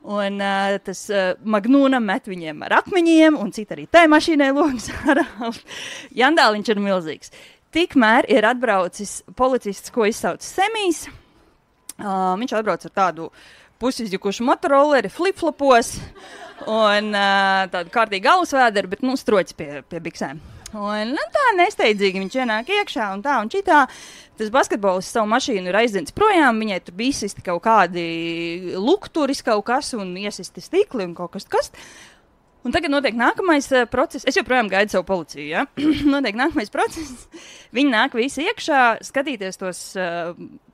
Un tas Magnūna met viņiem ar akmeņiem, un cita arī tai mašīnai logas ārā. Jandāliņš ir milzīgs. Tikmēr ir atbraucis policists, ko izsauc Semijs. Viņš atbrauc ar tādu pusizjukušu motorolleri, flip-flopos un tādu kārtīgu galvasvēderu, bet stroķis pie biksēm. Un tā nesteidzīgi viņš ienāk iekšā un tā un šitā. Tas basketbolists savu mašīnu ir aizdens projām, viņai tur bija izsisti kaut kādi lukturis kaut kas un iesisti stikli un kaut kas. Un tagad notiek nākamais process. Es joprojām gaidu savu policiju, ja? Notiek nākamais process. Viņi nāk visi iekšā skatīties tos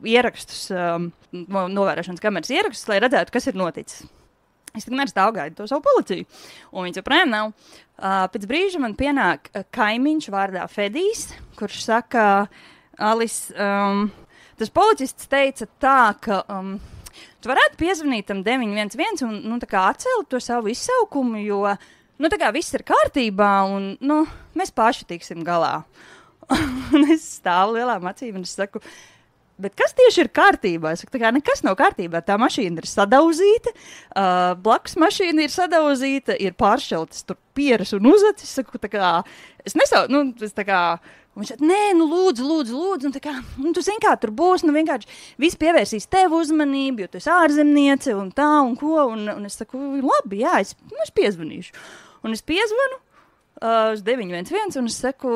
ierakstus, novērošanas kameras ierakstus, lai redzētu, kas ir noticis. Es tikmēr stāvu gaidu to savu policiju. Un viņas joprojām nav. Pēc brīža man pienāk kaimiņš vārdā Fedijs, kurš saka, Alis, tas policists teica tā, ka... Tu varētu piezvanīt tam 911 un tā kā atcelt to savu izsaukumu, jo tā kā viss ir kārtībā un mēs paši tiksim galā. Un es stāvu lielām acīm un es saku, bet kas tieši ir kārtībā? Es saku, tā kā nekas nav kārtībā, tā mašīna ir sadauzīta, blakus mašīna ir sadauzīta, ir pāršķeltas tur pieras un uzacis. Es saku, tā kā, es nesaucu, es tā kā... Un viņš saka, nē, lūdzu, un tā kā, tu zini, kā tur būs, vienkārši viss pievērsīs tev uzmanību, jo tu esi ārzemniece un tā un ko, un es saku, labi, jā, es piezvanīšu. Un es piezvanu uz 911 un es saku,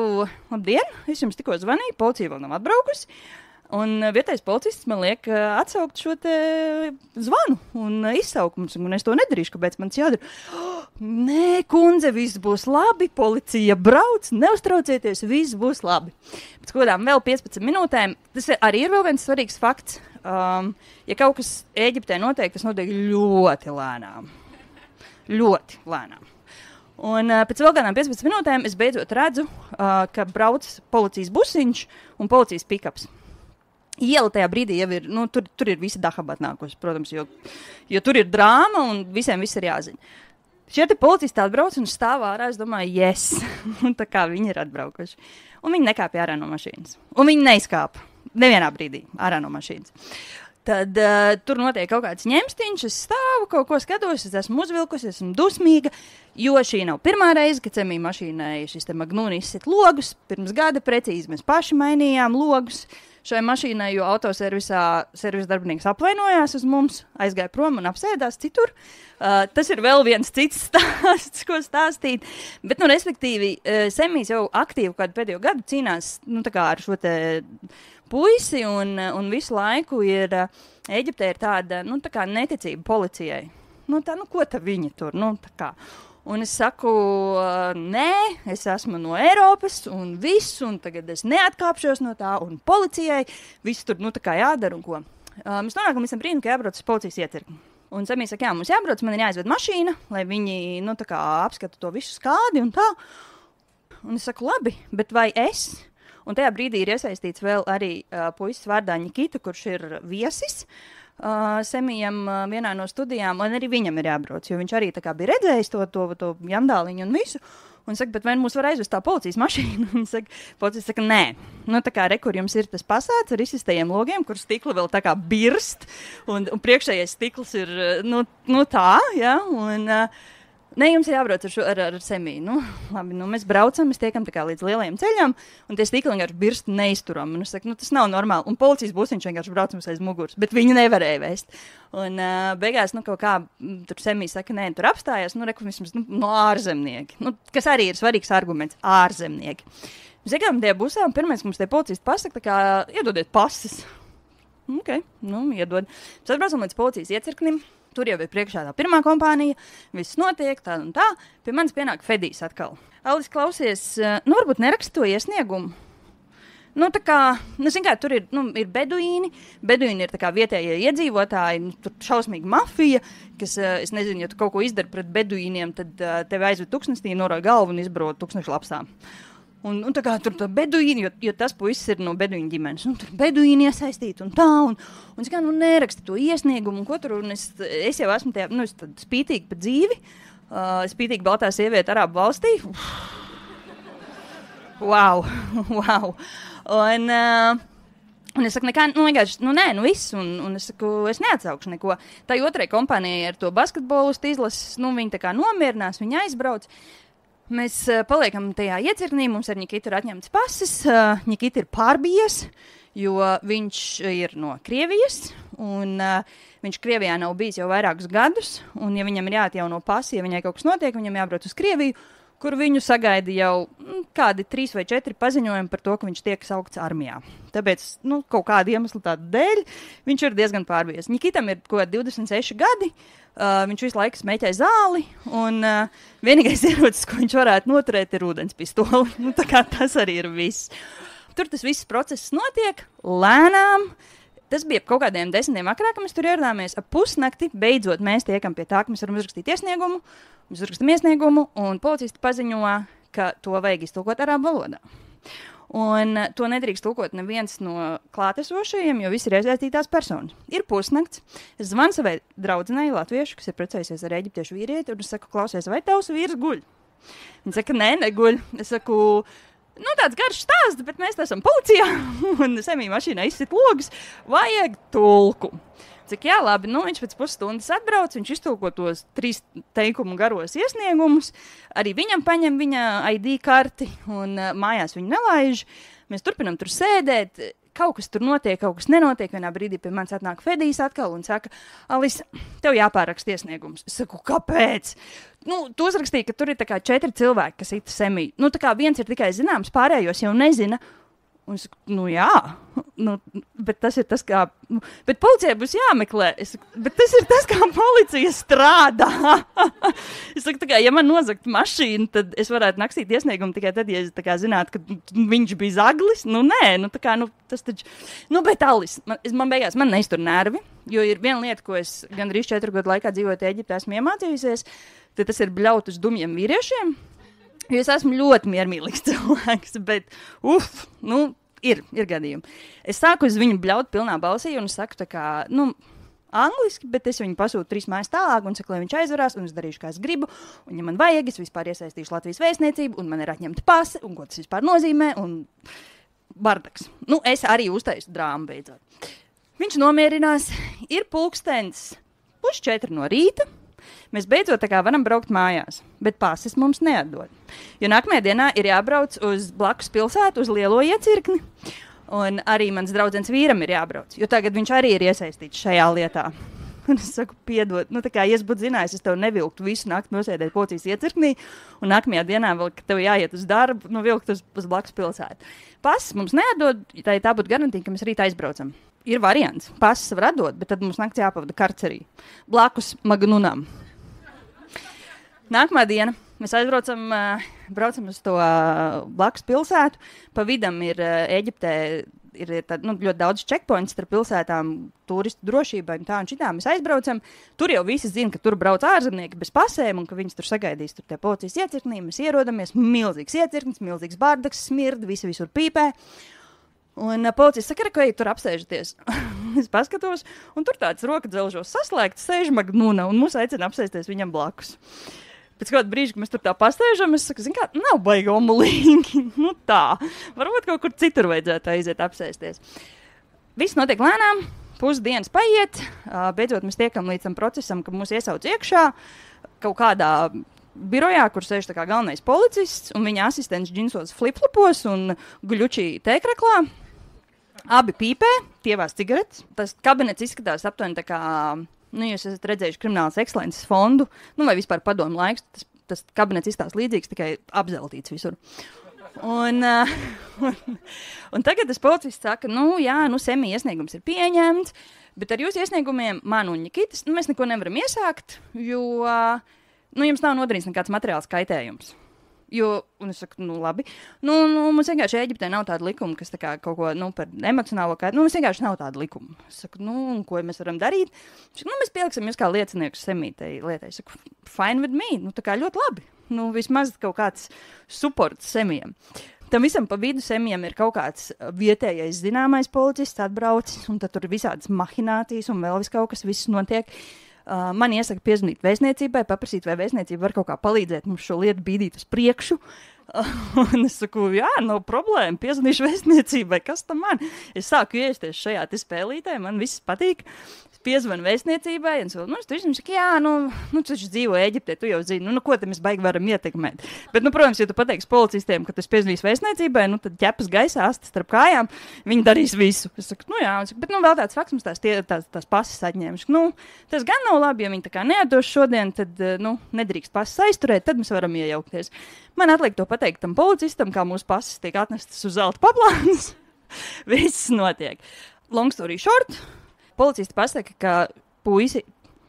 labdien, es jums tikko zvanīju, policija vēl nav atbraukusi. Un vietējais policists man liek atsaukt šo te zvanu un izsaukumus, un es to nedarīšu, kāpēc man jādara. Nē, kundze, viss būs labi, policija brauc, neuztraucieties, viss būs labi. Pēc kodām vēl 15 minūtēm, tas arī ir vēl viens svarīgs fakts, ja kaut kas Ēģiptē notiek, tas notiek ļoti lēnām. Ļoti lēnām. Un pēc vēl kādām 15 minūtēm es beidzot redzu, ka brauc policijas busiņš un policijas pikaps. Iela tajā brīdī jau ir, tur ir visi dahabat nākuši, protams, jo tur ir drāma un visiem viss ir jāzina. Šie te policisti atbrauc un stāv ārā, es domāju, yes, un tā kā viņi ir atbraukuši. Un viņi nekāpja ārā no mašīnas. Un viņi neizkāpa nevienā brīdī ārā no mašīnas. Tad tur notiek kaut kāds ņemstiņš, es stāvu, kaut ko skatos, es esmu uzvilkusi, esmu dusmīga, jo šī nav pirmā reize, kad Semī mašīnai šis te Magnūni izsit logus. Pirms gada precīzi mēs paši mainījām logus šai mašīnai, jo autoservisa darbinieks apvainojās uz mums, aizgāja prom un apsēdās citur. Tas ir vēl viens cits stāsts, ko stāstīt. Bet, respektīvi, Semijs jau aktīvi kādu pēdējo gadu cīnās tā kā ar šo te puisi un visu laiku ir Ēģiptē ir tāda, tā kā neticība policijai. Ko ta viņi tur, tā kā. Un es saku, nē, es esmu no Eiropas un viss, un tagad es neatkāpšos no tā, un policijai viss tur, tā kā jādara un ko. Mēs nonākam līdz tam brīdim, ka jābrauc uz policijas iecirkni. Un Semijs saka, jā, mums jābrauc, man ir jāizved mašīna, lai viņi, tā kā apskata to visu skādi un tā. Un es saku, labi, bet vai es? Un tajā brīdī ir iesaistīts vēl arī puisis vārdā Nikita, kurš ir viesis. Semijam vienā no studijām, un arī viņam ir jābrauc, jo viņš arī tā kā bija redzējis to jandāliņu un visu. Un saka, bet vai mūs var aizvest tā policijas mašīna? Un policija saka, nē. Tā kā kur jums ir tas pasāds ar izsistajiem logiem, kur stikli vēl tā kā birst, un priekšējais stikls ir, tā, ja, un... Nē, jums ir jābrauc ar Semiju. Labi, mēs braucam, mēs tiekam tā kā līdz lielajiem ceļam, un tie stikli vienkārši birst neizturam. Un es saku, tas nav normāli. Un policijas busiņš vienkārši brauc mums aiz muguras, bet viņi nevarēja vēst. Un beigās, kaut kā, tur Semija saka, nē, tur apstājās, vismaz, ārzemnieki. Kas arī ir svarīgs arguments, ārzemnieki. Mēs iekājām tajā busā, un pirmais, ka mums tie policisti pasaka, tā kā, iedodiet pases. Ok, iedod. Mēs atbraucam līdz policijas iecirknim. Tur jau ir priekšā tā pirmā kompānija, viss notiek, tā un tā. Pie manis pienāk Fedijs atkal. Alis, klausies, varbūt neraksti to iesniegumu. Nu, tā kā, tur ir beduīni. Beduīni ir tā kā vietējie iedzīvotāji, tur šausmīga mafija, kas, es nezinu, ja tu kaut ko izdari pret beduīniem, tad tevi aizved tuksnestī, noroja galvu un izbaro tūkstnešu lapsām. Un tā kā tur tā beduīni, jo tas puisis ir no beduīņu ģimenes, un tur beduīni iesaistīti un tā, un es kā, neraksti to iesniegumu, un ko tur, un es jau esmu tajā, es tad spītīgi pa dzīvi, spītīgi baltā sieviete Arābu valstī. Wow. Un es saku, vienkārši, viss, un es saku, es neatsaukšu neko. Tā otrai kompānijai ar to basketbolistu izlases, viņi tā kā nomierinās, viņi aizbrauc. Mēs paliekam tajā iecirknī, mums ar Nikitu ir atņemts pases, Nikita ir pārbijies, jo viņš ir no Krievijas, un viņš Krievijā nav bijis jau vairākus gadus, un ja viņam ir jāatjauno pasi, ja viņai kaut kas notiek, viņam jābrauc uz Krieviju, kur viņu sagaida jau kādi 3 vai 4 paziņojumi par to, ka viņš tiek saukts armijā. Tāpēc, kaut kāda iemesla tāda dēļ, viņš ir diezgan pārbijies. Nikitam ir kaut 26 gadi, viņš visu laiku smēķē zāli, un vienīgais ierocis, ko viņš varētu noturēt, ir ūdens pistoli. Tā kā tas arī ir viss. Tur tas viss process notiek lēnām. Tas bija kaut kādiem 10 vakarā, kad mēs tur ieradāmies. Ap pusnakti beidzot mēs tiekam pie tā, ka mēs varam uzrakstīt iesniegumu. Mēs uzrakstam iesniegumu, un policisti paziņo, ka to vajag iztulkot arābu valodā. Un to nedrīkst tulkot neviens no klātesošajiem, jo visi ir iesaistītās personas. Ir pusnakts. Es zvanu savai draudzenei latviešu, kas ir precējusies ar eģiptiešu vīrieti, un es saku, klausies, vai tavs vīrs guļ? Viņa saka, nē, neguļ. Es saku, tāds garš stāsts, bet mēs esam policijā, un Semī mašīnā izsit logus, vajag tulku. Cik jā, labi, viņš pēc pusstundas atbrauc, viņš iztulko tos 3 teikumu garos iesniegumus, arī viņam paņem viņa ID karti, un mājās viņu nelaiž. Mēs turpinam tur sēdēt, kaut kas tur notiek, kaut kas nenotiek. Vienā brīdī pie manis atnāk Fedijs atkal un saka, Alis, tev jāpāraksta iesniegums. Es saku, kāpēc? Tu uzrakstīji, ka tur ir tā kā 4 cilvēki, kas ita Semī. Tā kā viens ir tikai zināms, pārējos jau nezina. Un es saku, jā, bet tas ir tas, kā, bet policijai būs jāmeklē. Es saku, bet tas ir tas, kā policija strādā. Es saku, tā kā, ja man nozagt mašīnu, tad es varētu nakstīt iesniegumu tikai tad, ja es tā kā zinātu, ka viņš bija zaglis. Tas taču, bet Alis, man beigās, man neiztur nervi, jo ir viena lieta, ko es gandrīz 4 gadu laikā dzīvojot Eģiptē esmu iemācījusies, tad tas ir bļaut uz dumjiem vīriešiem. Jo es esmu ļoti miermīlīgs cilvēks, bet, ir gadījumi. Es sāku uz viņu bļaut pilnā balsī, un es saku tā kā, angliski, bet es viņu pasūtu 3 mājas tālāk, un saku, lai viņš aizvarās, un es darīšu, kā es gribu, un ja man vajag, es vispār iesaistīšu Latvijas vēstniecību, un man ir atņemta pase, un ko tas vispār nozīmē, un bardaks. Es arī uztaisu drāmu beidzot. Viņš nomierinās, ir pulkstens 3:30 no rīta. Mēs beidzot tā kā varam braukt mājās, bet pases mums neatdod. Jo nākamajā dienā ir jābrauc uz blakus pilsētu, uz lielo iecirkni, un arī mans draudzens vīram ir jābrauc, jo tagad viņš arī ir iesaistīts šajā lietā. Un es saku, piedod, tā kā, ja es būtu zinājis, es tev nevilktu visu nakti nosēdēt policijas iecirknī, un nākamajā dienā vēl, ka tev jāiet uz darbu, vilkt uz blakus pilsētu. Pases mums neatdod, tā būtu garantija, ka mēs rīt aizbraucam. Ir variants, pases var atdot, bet tad mums nakts jāpavada karcerī, blakus Magnunam. Nākamā diena mēs braucam uz to blakus pilsētu. Pa vidam ir Eģiptē ļoti daudz checkpoints starp pilsētām, turistu drošībai un tā un šitā. Mēs aizbraucam. Tur jau visi zina, ka tur brauc ārzemnieki bez pasēm un ka viņus tur sagaidīs tur tie policijas iecirknī. Mēs ierodamies, milzīgs iecirknis, milzīgs bardaks, smird, visi visur pīpē. Un policija saka, ka tur apsēžaties. Es paskatos, un tur tāds rokadzelžos saslēgts, sēž Magnuna, un mūs aicina apsēsties viņam blakus. Pēc kāda brīža, kad mēs tur tā pastēžam, es saku, nav baigi omulīgi. Tā, varbūt kaut kur citur vajadzētu aiziet apsēsties. Viss notiek lēnām, pusdienas paiet, beidzot mēs tiekam līdz tam procesam, ka mūs iesauc iekšā kaut kādā birojā, kur sēž tā kā galvenais policists, un viņa asistents džinsos flip-flopos un guļučī tēkraklā. Abi pīpē, tievās cigaretes. Tas kabinets izskatās aptuveni tā kā, jūs esat redzējuši Kriminālas ekscelences fondu, vai vispār padomu laiks, tas kabinets izskatās līdzīgs, tikai apzeltīts visur. Un tagad tas policists saka, Semī iesniegums ir pieņemts, bet ar jūsu iesniegumiem man un Nikitas, mēs neko nevaram iesākt, jo, jums nav nodarīts nekāds materiāls kaitējums. Un es saku, labi. Mums vienkārši Ēģiptē nav tāda likuma, kas tā kā kaut ko, par emocionālo kādu. Mums vienkārši nav tāda likuma. Es saku, ko mēs varam darīt? Mēs pieliksim jūs kā lieciniekus semītei lietai. Es saku, fine with me. Tā kā ļoti labi. Vismaz kaut kāds supports semijam. Tam visam pa vidu semijam ir kaut kāds vietējais zināmais policists atbraucis, un tad tur ir visādas mahinācijas un vēl vis kaut kas, viss notiek. Man iesaka piezvanīt vēstniecībai, paprasīt, vai vēstniecība var kaut kā palīdzēt mums šo lietu bīdīt uz priekšu. Un es saku, jā, nav problēma, piezvanīšu vēstniecībai, kas tam man? Es sāku iesties šajā te spēlītē, man viss patīk. Piezvanu vēstniecībai, un viņš saka, jā, tu taču dzīvo Ēģiptē, tu jau zini, ko te mēs baigi varam ietekmēt. Bet, protams, ja tu pateiksi policistiem, ka tu piezvanīsi vēstniecībai, tad ķepas gaisā asti starp kājām, viņi darīs visu. Es saku, jā, bet vēl tāds fakts mums tās pases atņēma. Tas gan nav labi, ja viņi tā kā neatdos šodien, tad, nedrīkst pases aizturēt, tad mēs varam iejaukties. Man atliek to pateikt tam policistam, kā mūsu pases tiek atnestas uz zelta paplānas. Viss notiek. Long story short. Policisti pasaka, ka puisi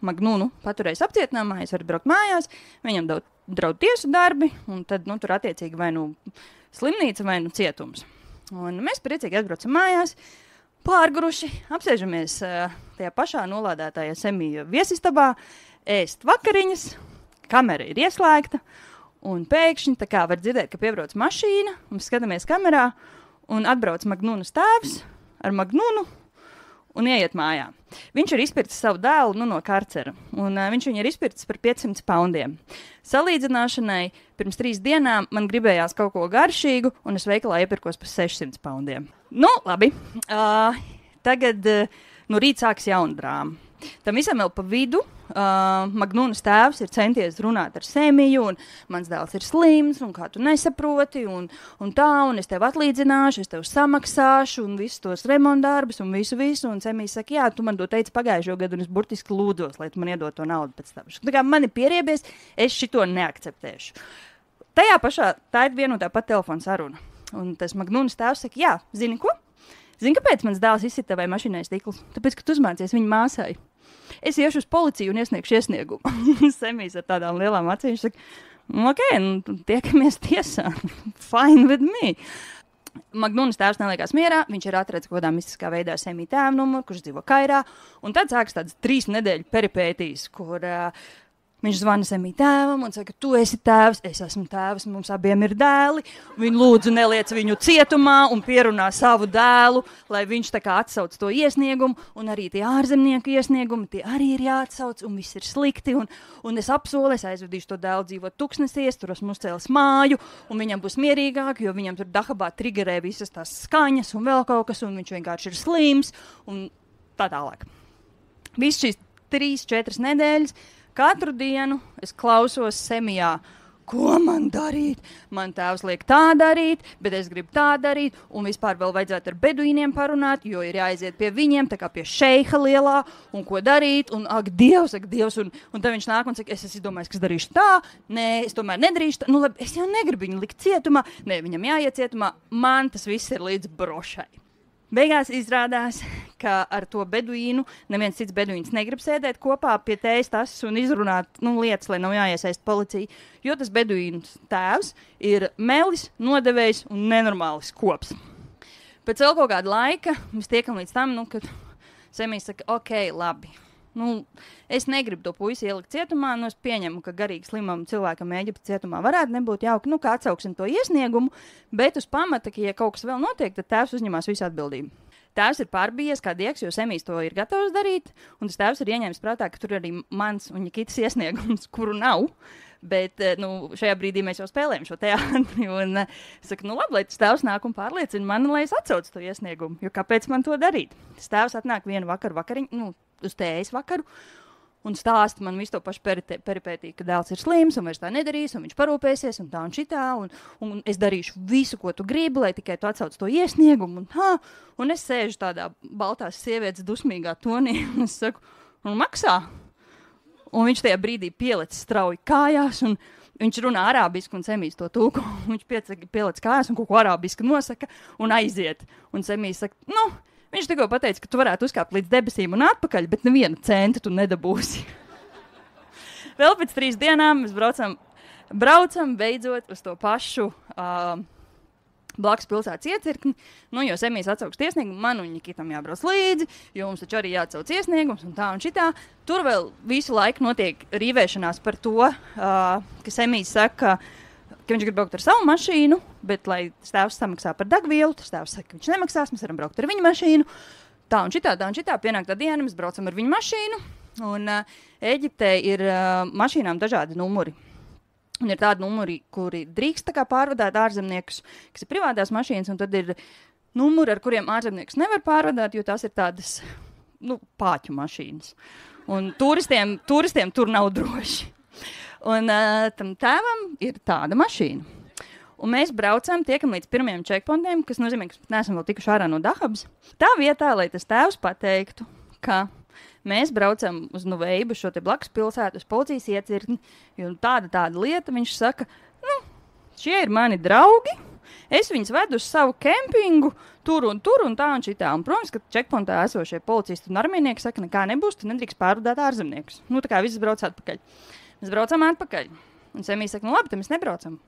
Magnunu paturēs apcietinājumā, es varu braukt mājās, viņam draud tiesu darbi, un tad, tur attiecīgi vai slimnīca vai cietums. Un mēs priecīgi atbraucam mājās, pārguruši, apsēžamies tajā pašā nolādētājā semiju viesistabā, ēst vakariņas, kamera ir ieslēgta, un pēkšņi tā kā var dzirdēt, ka piebrauc mašīna, un skatāmies kamerā, un atbrauc Magnunas tēvs ar Magnunu, un ieiet mājā. Viņš ir izpircis savu dēlu no karcera, un viņš viņu ir izpircis par 500 poundiem. Salīdzināšanai, pirms 3 dienām man gribējās kaut ko garšīgu, un es veikalā iepirkos par 600 poundiem. Labi. Tagad, rīt sāks jauna drāma. Tam visam vēl pa vidu Magnunas tēvs ir centies runāt ar Semiju, un mans dēls ir slims, un kā tu nesaproti, un es tev atlīdzināšu, es tev samaksāšu, un visus tos remontdarbus, un visu, un Semija saka, jā, tu man to teici pagājušo gadu, un es burtiski lūdzos, lai tu man iedod to naudu pēc tam. Tā kā man ir pieriebies, es šito neakceptēšu. Tajā pašā, tā ir viena un tā pat telefona saruna, un tas Magnunas tēvs saka, jā, zini ko? Zini, kāpēc mans dēls izsita vai mašīnai stiklus? Tāpēc, ka tu uzmācies viņa māsai. Es iešu uz policiju un iesniegšu iesniegumu. Semijs ar tādām lielām acīm saka, ok, tiekamies tiesā. Fine with me. Magnunas tēvs neliekās mierā, viņš ir atradis kaut kādā mistiskā veidā Semija tēva numuru, kurš dzīvo Kairā, un tad sākas tādas 3 nedēļu peripētīs, kur viņš zvana Semija tēvam un saka, tu esi tēvs, es esmu tēvs, mums abiem ir dēli. Viņu lūdzu neliec viņu cietumā un pierunā savu dēlu, lai viņš tā kā atsauc to iesniegumu, un arī tie ārzemnieku iesniegumi, tie arī ir jāatsauc, un viss ir slikti, un es apsolu, es aizvedīšu to dēlu dzīvot tuksnesīs, tur esmu uzcēlis māju, un viņam būs mierīgāk, jo viņam tur Dahabā triggerē visas tās skaņas un vēl kaut kas, un viņš vienkārši ir slims, un tā tālāk. Viss šīs 3-4 nedēļas, katru dienu es klausos Semijā, ko man darīt. Man tēvs liek tā darīt, bet es gribu tā darīt, un vispār vēl vajadzētu ar beduīniem parunāt, jo ir jāaiziet pie viņiem, tā kā pie šeiha lielā, un ko darīt, un ak, Dievs, un tad viņš nāk un saka, es domāju, ka es darīšu tā, nē, es tomēr nedarīšu tā, labi, es jau negribu viņu likt cietumā, nē, viņam jāiet cietumā, man tas viss ir līdz brošai. Beigās izrādās, ka ar to beduīnu neviens cits beduīns negrib sēdēt kopā pie tējas tasas un izrunāt lietas, lai nav jāiesaist policija, jo tas beduīns tēvs ir melis, nodevējs un nenormālis kops. Pēc vēl kaut kāda laika mēs tiekam līdz tam, kad Semijs saka, ok, labi. Es negribu to puisi ielikt cietumā, es pieņemu, ka garīgi slimam cilvēkam Ēģiptes cietumā varētu nebūt jauki, kā atsauksim to iesniegumu, bet uz pamata, ka, ja kaut kas vēl notiek, tad tēvs uzņemās visu atbildību. Tēvs ir pārbijies kā dieks, jo Semijs to ir gatavs darīt, un tas tēvs ir ieņēmis prātā, ka tur arī mans un Ņikitas iesniegums, kuru nav, bet šajā brīdī mēs jau spēlējam šo teātri, un saku, labi, lai tas tēvs nāk un pārliecina mani, lai es atsaucu to iesniegumu, jo kāpēc man to darīt? Tas tēvs atnāk vienu vakariņu, uz tējas vakaru, un stāsta man visu to pašu peripētī, ka dēls ir slims, un vairs tā nedarīs, un viņš parūpēsies, un tā un šitā, un es darīšu visu, ko tu gribi, lai tikai tu atsauc to iesniegumu, un es sēžu tādā baltās sievietes dusmīgā tonī, un es saku, maksā? Un viņš tajā brīdī pielec strauji kājās, un viņš runā arābiski, un Semijs to tulko, viņš pielec kājās, un kaut ko arābiski nosaka, un aiziet, un Semijs saka, viņš tikko pateica, ka tu varētu uzkāpt līdz debesīm un atpakaļ, bet nevienu centu tu nedabūsi. Vēl pēc 3 dienām mēs braucam braucam beidzot uz to pašu blakus pilsētas iecirkni, nu, jo Semijas atsauks tiesniegumu, man un Nikitam jābrauc līdzi, jo mums taču arī jāatsauc iesniegums un tā un šitā. Tur vēl visu laiku notiek rīvēšanās par to, ka Semijas saka, ka viņš grib braukt ar savu mašīnu, bet, lai tēvs samaksā par degvielu, tas tēvs saka, ka viņš nemaksās, mēs varam braukt ar viņu mašīnu. Tā un šitā, pienāk tā diena, mēs braucam ar viņu mašīnu, un Ēģiptē ir mašīnām dažādi numuri. Un ir tādi numuri, kuri drīkst tā kā pārvadāt ārzemniekus, kas ir privātās mašīnas, un tad ir numuri, ar kuriem ārzemniekus nevar pārvadāt, jo tās ir tādas, pāķu mašīnas. Un turistiem tur nav droši. Un tam tēvam ir tāda mašīna. Un mēs braucam, tiekam līdz pirmajiem checkpointiem, kas nozīmē, ka neesam vēl tikuši ārā no Dahabas. Tā vietā, lai tas tēvs pateiktu, ka mēs braucam uz Nuveibu, šo te blakus pilsētu, uz policijas iecirkni, jo tāda lieta, viņš saka, šie ir mani draugi, es viņus vedu uz savu kempingu, tur un tā un šitā. Un, protams, ka checkpointā esošie policisti un armijnieki saka, nekā nebūs, tu nedrīkst pārvadāt ārzemniekus. Tā kā viss brauc atpakaļ. Mēs braucam atpakaļ. Un Semija saka, labi, tad mēs nebraucam.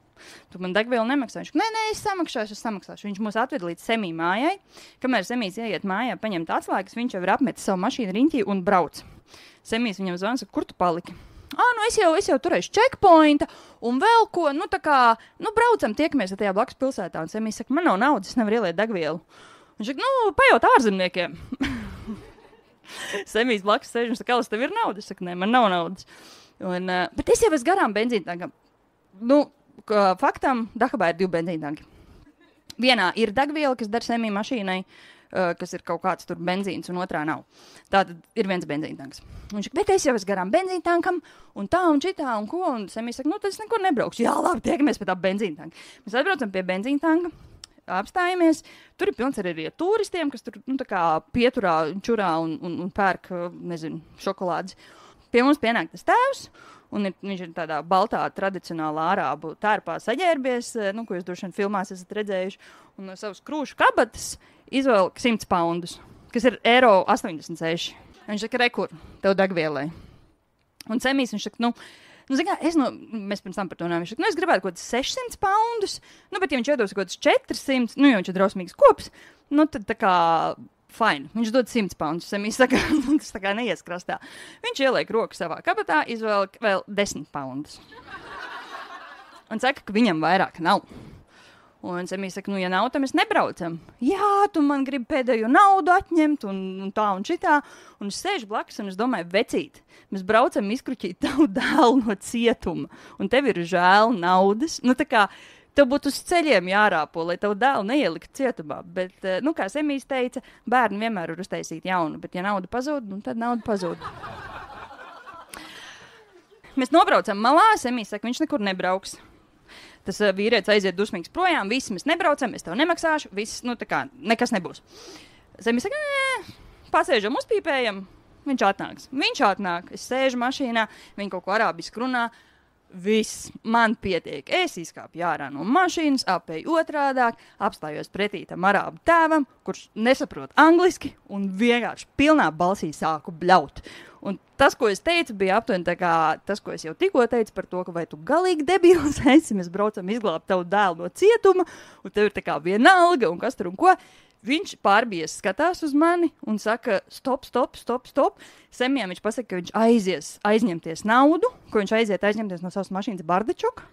Tu man degvielu nemaksā. Viņš, nē, es samaksāšu. Viņš mūs atved līdz Semija mājai. Kamēr Semijas ieiet mājā, paņemt atslēgas, viņš jau ir apmetis savu mašīnu riņķī un brauc. Semijas viņam zvana, saka, kur tu paliki? Es jau turēšu checkpointa un vēl ko, braucam, tiekamies tajā blakus pilsētā. Un Semija saka, man nav naudas, es nevaru ieliet degvielu. Viņš saka, pajaut ārzemniekiem. Semijas blakus sēž un saka, Alis, tev ir naudas? Es saku, nē, man nav naudas. Bet es jau esmu garām benzīntankam. Faktam, Dahabā ir 2 benzīntanki. Vienā ir degviela, kas der Semija mašīnai, kas ir kaut kāds tur benzīns, un otrā nav. Tātad ir viens benzīntanks. Viņš saka, bet es jau esmu garām benzīntankam, un tā un šitā, un ko, un Semija saka, tad es nekur nebraukšu. Jā, labi, tiekamies pie tā benzīntanka. Mēs atbraucam pie benzīntanka, apstājamies. Tur ir pilns arī ar turistiem, kas tur, pieturā, čurā un pērk, šokolādes. Pie mums pienāk tas tēvs, un viņš ir tādā baltā, tradicionālā arābu tērpā saģērbies, ko jūs droši vien filmās esat redzējuši, un no savas krūšu kabatas izvelk 100 poundus, kas ir €86. Viņš saka, rekur, tev degvielai. Un Semijs, viņš saka, mēs pirms tam par to runājam, viņš saka, es gribētu kaut kāds 600 poundus, bet ja viņš iedos kaut kāds 400, jo viņš ir drausmīgs kops, tad tā kā fine. Viņš dod 100 poundus. Semijs saka, tas tā kā neies krastā. Viņš ieliek roku savā kabatā, izvelk vēl 10 poundus. Un saka, ka viņam vairāk nav. Un Semijs saka, ja nav, tad mēs nebraucam. Jā, tu man gribi pēdējo naudu atņemt un tā un šitā. Un es sēžu blakus un es domāju, vecīt, mēs braucam izkruķīt tavu dēlu no cietuma. Un tev ir žēl naudas. Tā kā tev būtu uz ceļiem jārāpo, lai tavu dēlu neieliktu cietumā. Bet, kā Semijs teica, bērni vienmēr var uztaisīt jaunu, bet ja nauda pazūd, tad nauda pazūd. Mēs nobraucam malā, Semijs saka, viņš nekur nebrauks. Tas vīrietis aiziet dusmīgs projām, visi mēs nebraucam, es tev nemaksāšu, viss, nekas nebūs. Semijs saka, pasēžam, uzpīpējam, viņš atnāk. Es sēžu mašīnā, viņi kaut ko arābiski runā. Viss, man pietiek. Es izkāpu ārā no mašīnas, apēju otrādāk, apstājos pretī tam arābu tēvam, kurš nesaprot angliski un vienkārši pilnā balsī sāku bļaut. Un tas, ko es teicu, bija aptuveni tā kā tas, ko es jau tikko teicu par to, ka vai tu galīgi debils esi, mēs braucam izglābt tavu dēlu no cietuma, un tev ir tā kā vienalga, un kas tur un ko. Viņš pārbies skatās uz mani un saka, stop. Semijam viņš pasaka, ka viņš aizies aizņemties naudu, ko viņš aiziet aizņemties no savas mašīnas Bardečuka.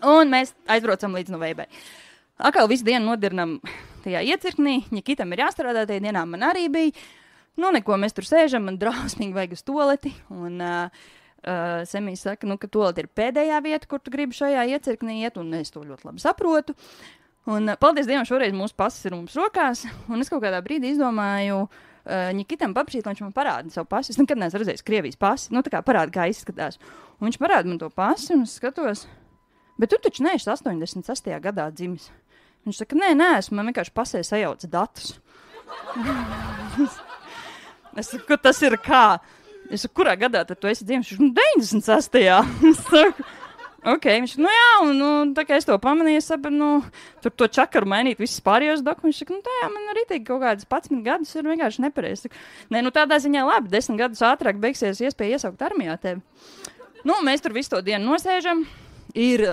Un mēs aizbraucam līdz Nuveibai. Atkal visu dienu nodirnam tajā iecirknī, Nikitam ir jāstrādā, tajā dienā man arī bija. Neko, mēs tur sēžam, man drausmīgi vajag uz toleti. Un Semijs saka, ka toleti ir pēdējā vieta, kur tu gribi šajā iecirknī iet, un es to ļoti labi saprotu. Un paldies Dievam, šoreiz mūsu pases ir mums rokās, un es kaut kādā brīdī izdomāju Nikitam paprasīt, lai viņš man parāda savu pasi. Es nekad neesmu redzējis Krievijas pasi, tā kā parāda, kā izskatās. Un viņš parāda man to pasi, un es skatos, bet tu taču neesi 86. gadā dzimis. Viņš saka, neesmu, man vienkārši pasē sajauc datus. Es saku, tas ir kā? Es saku, kurā gadā tad tu esi dzimis? Viņš 96. Es saku, ok, viņš saka, tā kā es to pamanīju, es saprotu, tur to čakaru mainīt visus pārējos dokumentus. Viņš saka, man arī teikt kaut kādas 11 gadus ir vienkārši nepareizi. Nē, tādā ziņā labi, 10 gadus ātrāk beigsies iespēja iesaukt armijā tevi. Nu, mēs tur visu to dienu nosēžam. Ir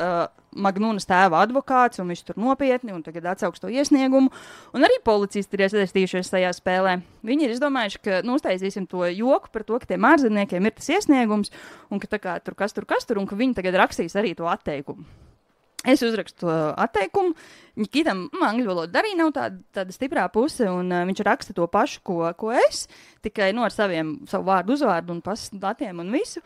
Magnūnas tēva advokāts, un viņš tur nopietni, un tagad atsauks to iesniegumu. Un arī policisti ir iesaistījušies tajā spēlē. Viņi ir izdomājuši, ka uztaisīsim to joku par to, ka tiem ārzemniekiem ir tas iesniegums, un ka tā kā tur kas tur, un ka viņi tagad rakstīs arī to atteikumu. Es uzrakstu atteikumu. Nikitam angļu valoda arī nav tāda stiprā puse, un viņš raksta to pašu, ko es, tikai ar savu vārdu, uzvārdu un pasas datiem un visu.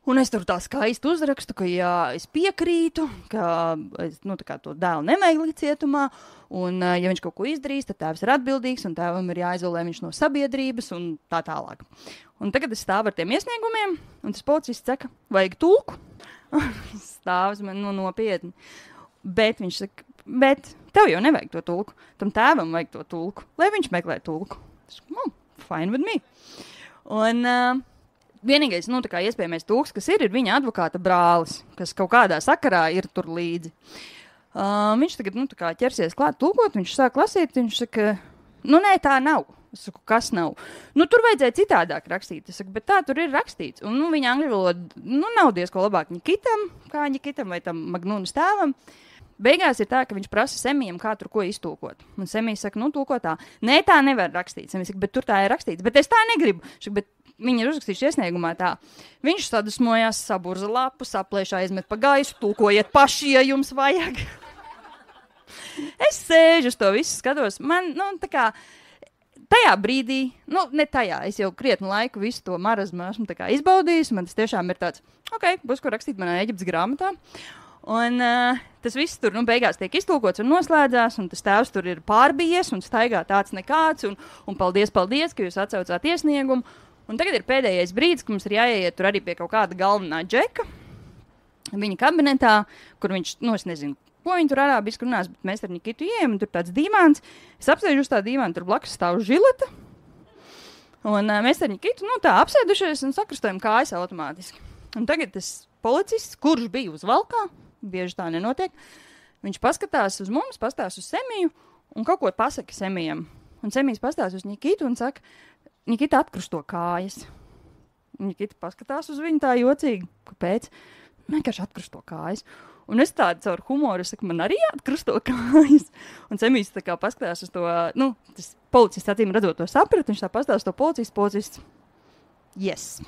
Un es tur tā skaisti uzrakstu, ka jā, es piekrītu, ka es, tā kā to dēlu nevajag likt cietumā, un ja viņš kaut ko izdarīs, tad tēvs ir atbildīgs, un tēvam ir jāizolē viņš no sabiedrības un tā tālāk. Un tagad es stāvu ar tiem iesniegumiem, un tas policists saka, vajag tulku. Stāvs man nopietni. Bet viņš saka, bet tev jau nevajag to tulku. Tam tēvam vajag to tulku, lai viņš meklē tulku. Es saku, fine with me. Un vienīgais, tā kā iespējamais tulks, kas ir viņa advokāta brālis, kas kaut kādā sakarā ir tur līdzi. Viņš tagad, tā kā ķersies klāt tulkot, viņš sāk lasīt, viņš saka, nē, tā nav. Es saku, kas nav? Tur vajadzēja citādāk rakstīt. Es saku, bet tā tur ir rakstīts. Un viņa angļu valoda, nav diezko labāk Nikitam vai tam Magnūnas tēvam. Beigās ir tā, ka viņš prasa Semijam, kā tur ko iztulkot. Un Semijs saka, tulko tā. Nē, tā nevar rakstīt. Semijs saka, bet tur tā ir rakstīts. Bet es tā negribu. Saku, bet viņi ir uzrakstījuši iesniegumā tā. Viņš sadusmojās, saburza lapu, saplēš, aizmet pa gaisu, tulkojiet paši, ja jums vajag. Es sēžu uz to visu, skatos. Man, tā kā tajā brīdī, ne tajā, es jau krietnu laiku visu to marazmu esmu izbaudījis, man tas tiešām ir tāds, būs ko rakstīt manā Eģiptes grāmatā. Un tas viss tur, beigās tiek iztulkots un noslēdzās, un tas tēvs tur ir pārbijies un staigā tāds nekāds, un paldies, ka jūs atsaucāt iesniegumu. Un tagad ir pēdējais brīdis, ka mums ir jāieiet tur arī pie kaut kāda galvenā džeka, viņa kabinetā, kur viņš, es nezinu, ko viņi tur arābiski runās, bet mēs ar Nikitu ieejam, un tur tāds dīvāns. Es apsēžu uz tā dīvāna, tur blakus stāv žileta. Un mēs ar Nikitu, tā apsēdušies un sakrustojam kājas automātiski. Un tagad tas policists, kurš bija uz valkā, bieži tā nenotiek, viņš paskatās uz mums, paskatās uz Semiju un kaut ko pasaka Semijam. Un Semijs paskatās uz Nikitu un saka, Nikita atkrusto kājas. Nikita paskatās uz viņu tā jocīgi. Kāpēc? Vienkārši atkrusto kājas. Un es tādu caur humoru saku, man arī atkrusto kājas. Un Semijs tā kā paskatās uz to, tas policists acīm redzot to saprat, viņš tā paskatās uz to policists. Yes.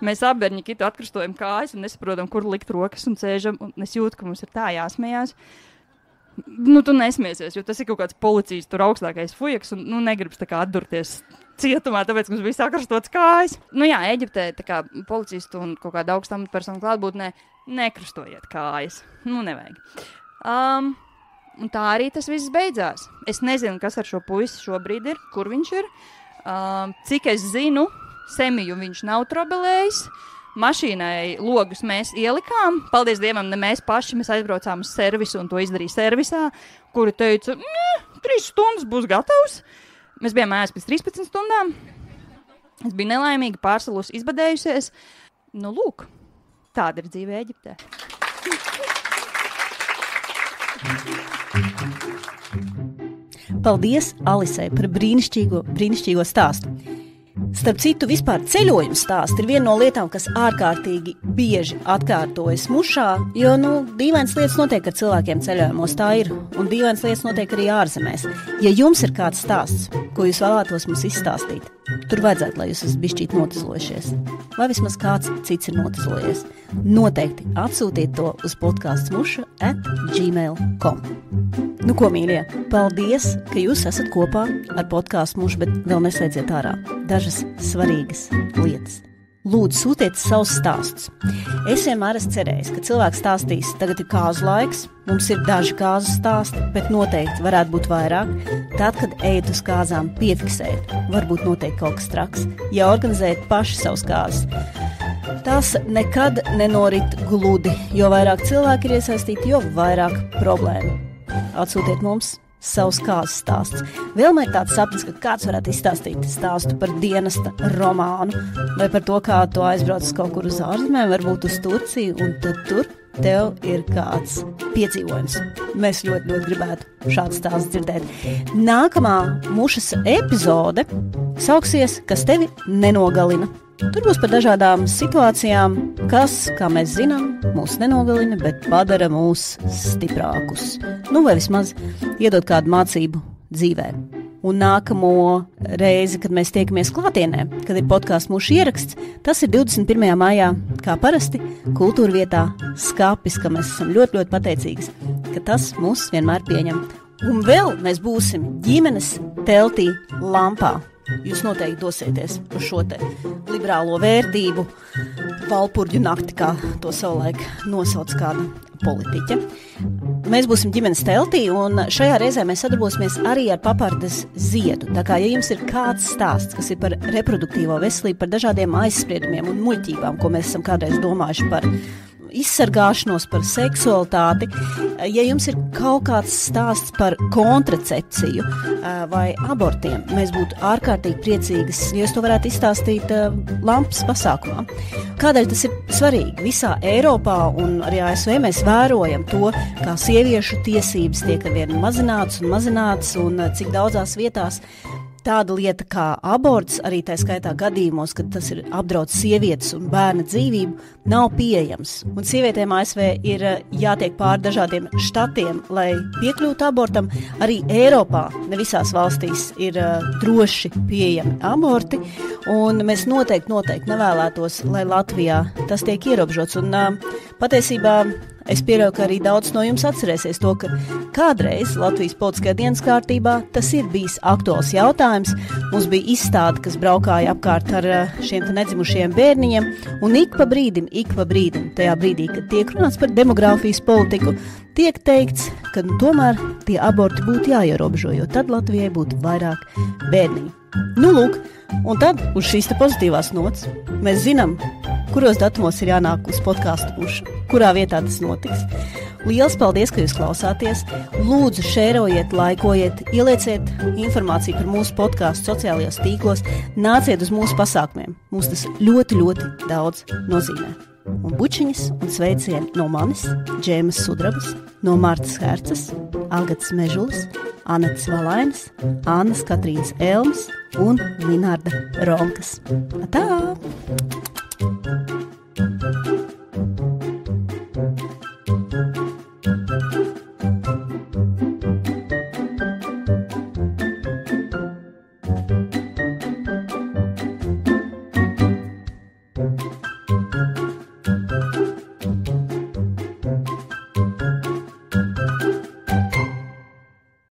Mēs abi ar Nikitu atkrustojam kājas un nesaprotam, kur likt rokas un sēžam. Un es jūtu, ka mums ir tā jāsmējās. Tu nesmiesies, jo tas ir kaut kāds policijas tur augstākais fujaks un negribas tā kā atdurties cietumā, tāpēc mums bija sakrustots kājas. Jā, Eģiptē tā kā policistu un kaut kāda augsta amatpersonu klātbūtnē nekrustojiet kājas. Nevajag. Un tā arī tas viss beidzās. Es nezinu, kas ar šo puisi šobrīd ir, kur viņš ir. Cik es zinu, Semiju viņš nav trobelējis. Mašīnai logus mēs ielikām. Paldies Dievam, ne mēs paši. Mēs aizbraucām uz servisu un to izdarīja servisā, kuri teica, 3 stundas būs gatavs. Mēs bijām mājās pēc 13 stundām. Es biju nelaimīga, pārsalus izbadējusies. Lūk, tāda ir dzīve Eģiptē. Paldies Alisei par brīnišķīgo stāstu. Starp citu, vispār ceļojuma stāsts ir viena no lietām, kas ārkārtīgi bieži atkārtojas mušā, jo, dīvainas lietas notiek ar cilvēkiem ceļojumos, tā ir, un dīvainas lietas notiek arī ārzemēs. Ja jums ir kāds stāsts, ko jūs vēlētos mums izstāstīt, tur vajadzētu, lai jūs esat bišķīt notizlojušies, vai vismaz kāds cits ir notizlojies. Noteikti atsūtiet to uz podcastmuša@gmail.com. Ko, mīļie, paldies, ka jūs esat kopā ar podcastu Muša, bet vēl neslēdziet ārā dažas svarīgas lietas. Lūdzu, sūtiet savus stāstus. Es vienmēr esmu cerējis, ka cilvēks stāstīs, tagad ir kāzu laiks, mums ir daži kāzu stāsti, bet noteikti varētu būt vairāk. Tad, kad ejat uz kāzām, piefiksēt, varbūt noteikti kaut kas traks, ja organizējat paši savus kāzas. Tās nekad nenorit gludi, jo vairāk cilvēki ir iesaistīti, jo vairāk problēmu. Atsūtiet mums savus kāzas stāstus. Vienmēr tāds sapnis, ka kāds varētu izstāstīt stāstu par dienesta romānu vai par to, kā tu aizbrauc kaut kur uz ārzemēm, varbūt uz Turciju, un tad tur tev ir kāds piedzīvojums. Mēs ļoti, ļoti gribētu šādu stāstu dzirdēt. Nākamā mušas epizode sauksies, kas tevi nenogalina. Tur būs par dažādām situācijām, kas, kā mēs zinām, mūs nenogalina, bet padara mūs stiprākus. Vai vismaz iedod kādu mācību dzīvē. Un nākamo reizi, kad mēs tiekamies klātienē, kad ir podkāsts mūsu ieraksts, tas ir 21. maijā, kā parasti, kultūra vietā Skapis, ka mēs esam ļoti, ļoti pateicīgas, ka tas mūs vienmēr pieņem. Un vēl mēs būsim ģimenes teltī Lampā. Jūs noteikti dosieties uz šo te liberālo vērtību valpurģu nakti, kā to savulaik nosauc kāda politiķe. Mēs būsim ģimenes teltī, un šajā reizē mēs sadarbosimies arī ar Papardes ziedu. Tā kā, ja jums ir kāds stāsts, kas ir par reproduktīvo veselību, par dažādiem aizspriedumiem un muļķībām, ko mēs esam kādreiz domājuši par izsargāšanos, par seksualitāti, ja jums ir kaut kāds stāsts par kontracepciju vai abortiem, mēs būtu ārkārtīgi priecīgas, ja jūs to varētu izstāstīt Lampas pasākumā. Kādēļ tas ir svarīgi? Visā Eiropā un arī ASV mēs vērojam to, kā sieviešu tiesības tiek arvien mazinātas un cik daudzās vietās tāda lieta kā aborts, arī tā skaitā gadījumos, kad tas ir apdraud sievietes un bērna dzīvību, nav pieejams. Un sievietēm ASV ir jātiek pāri dažādiem štatiem, lai piekļūtu abortam. Arī Eiropā, ne visās valstīs, ir droši pieejami aborti, un mēs noteikti nevēlētos, lai Latvijā tas tiek ierobežots. Un patiesībā es pieļauju, ka arī daudz no jums atcerēsies to, ka kādreiz Latvijas politiskajā dienas kārtībā tas ir bijis aktuāls jautājums. Mums bija izstāde, kas braukāja apkārt ar šiem nedzimušiem bērniņiem, un ik pa brīdim, tajā brīdī, kad tiek runāts par demogrāfijas politiku, tiek teikts, ka tomēr tie aborti būtu jāierobežo, jo tad Latvijai būtu vairāk bērniņu. Lūk, un tad uz šīs te pozitīvās nots mēs zinām, kuros datumos ir jānāk uz podkāstu pušu, kurā vietā tas notiks. Liels paldies, ka jūs klausāties. Lūdzu, šērojiet, laikojiet, ielieciet informāciju par mūsu podkāstu sociālajos tīklos, nāciet uz mūsu pasākumiem. Mums tas ļoti, ļoti daudz nozīmē. Un bučiņas un sveicieni no manis, Džēmas Sudrabas, no Martas Herces, Agatas Mežulis, Anetes Valainas, Annas Katrīnas Elmas un Linārda Romkas. Atā!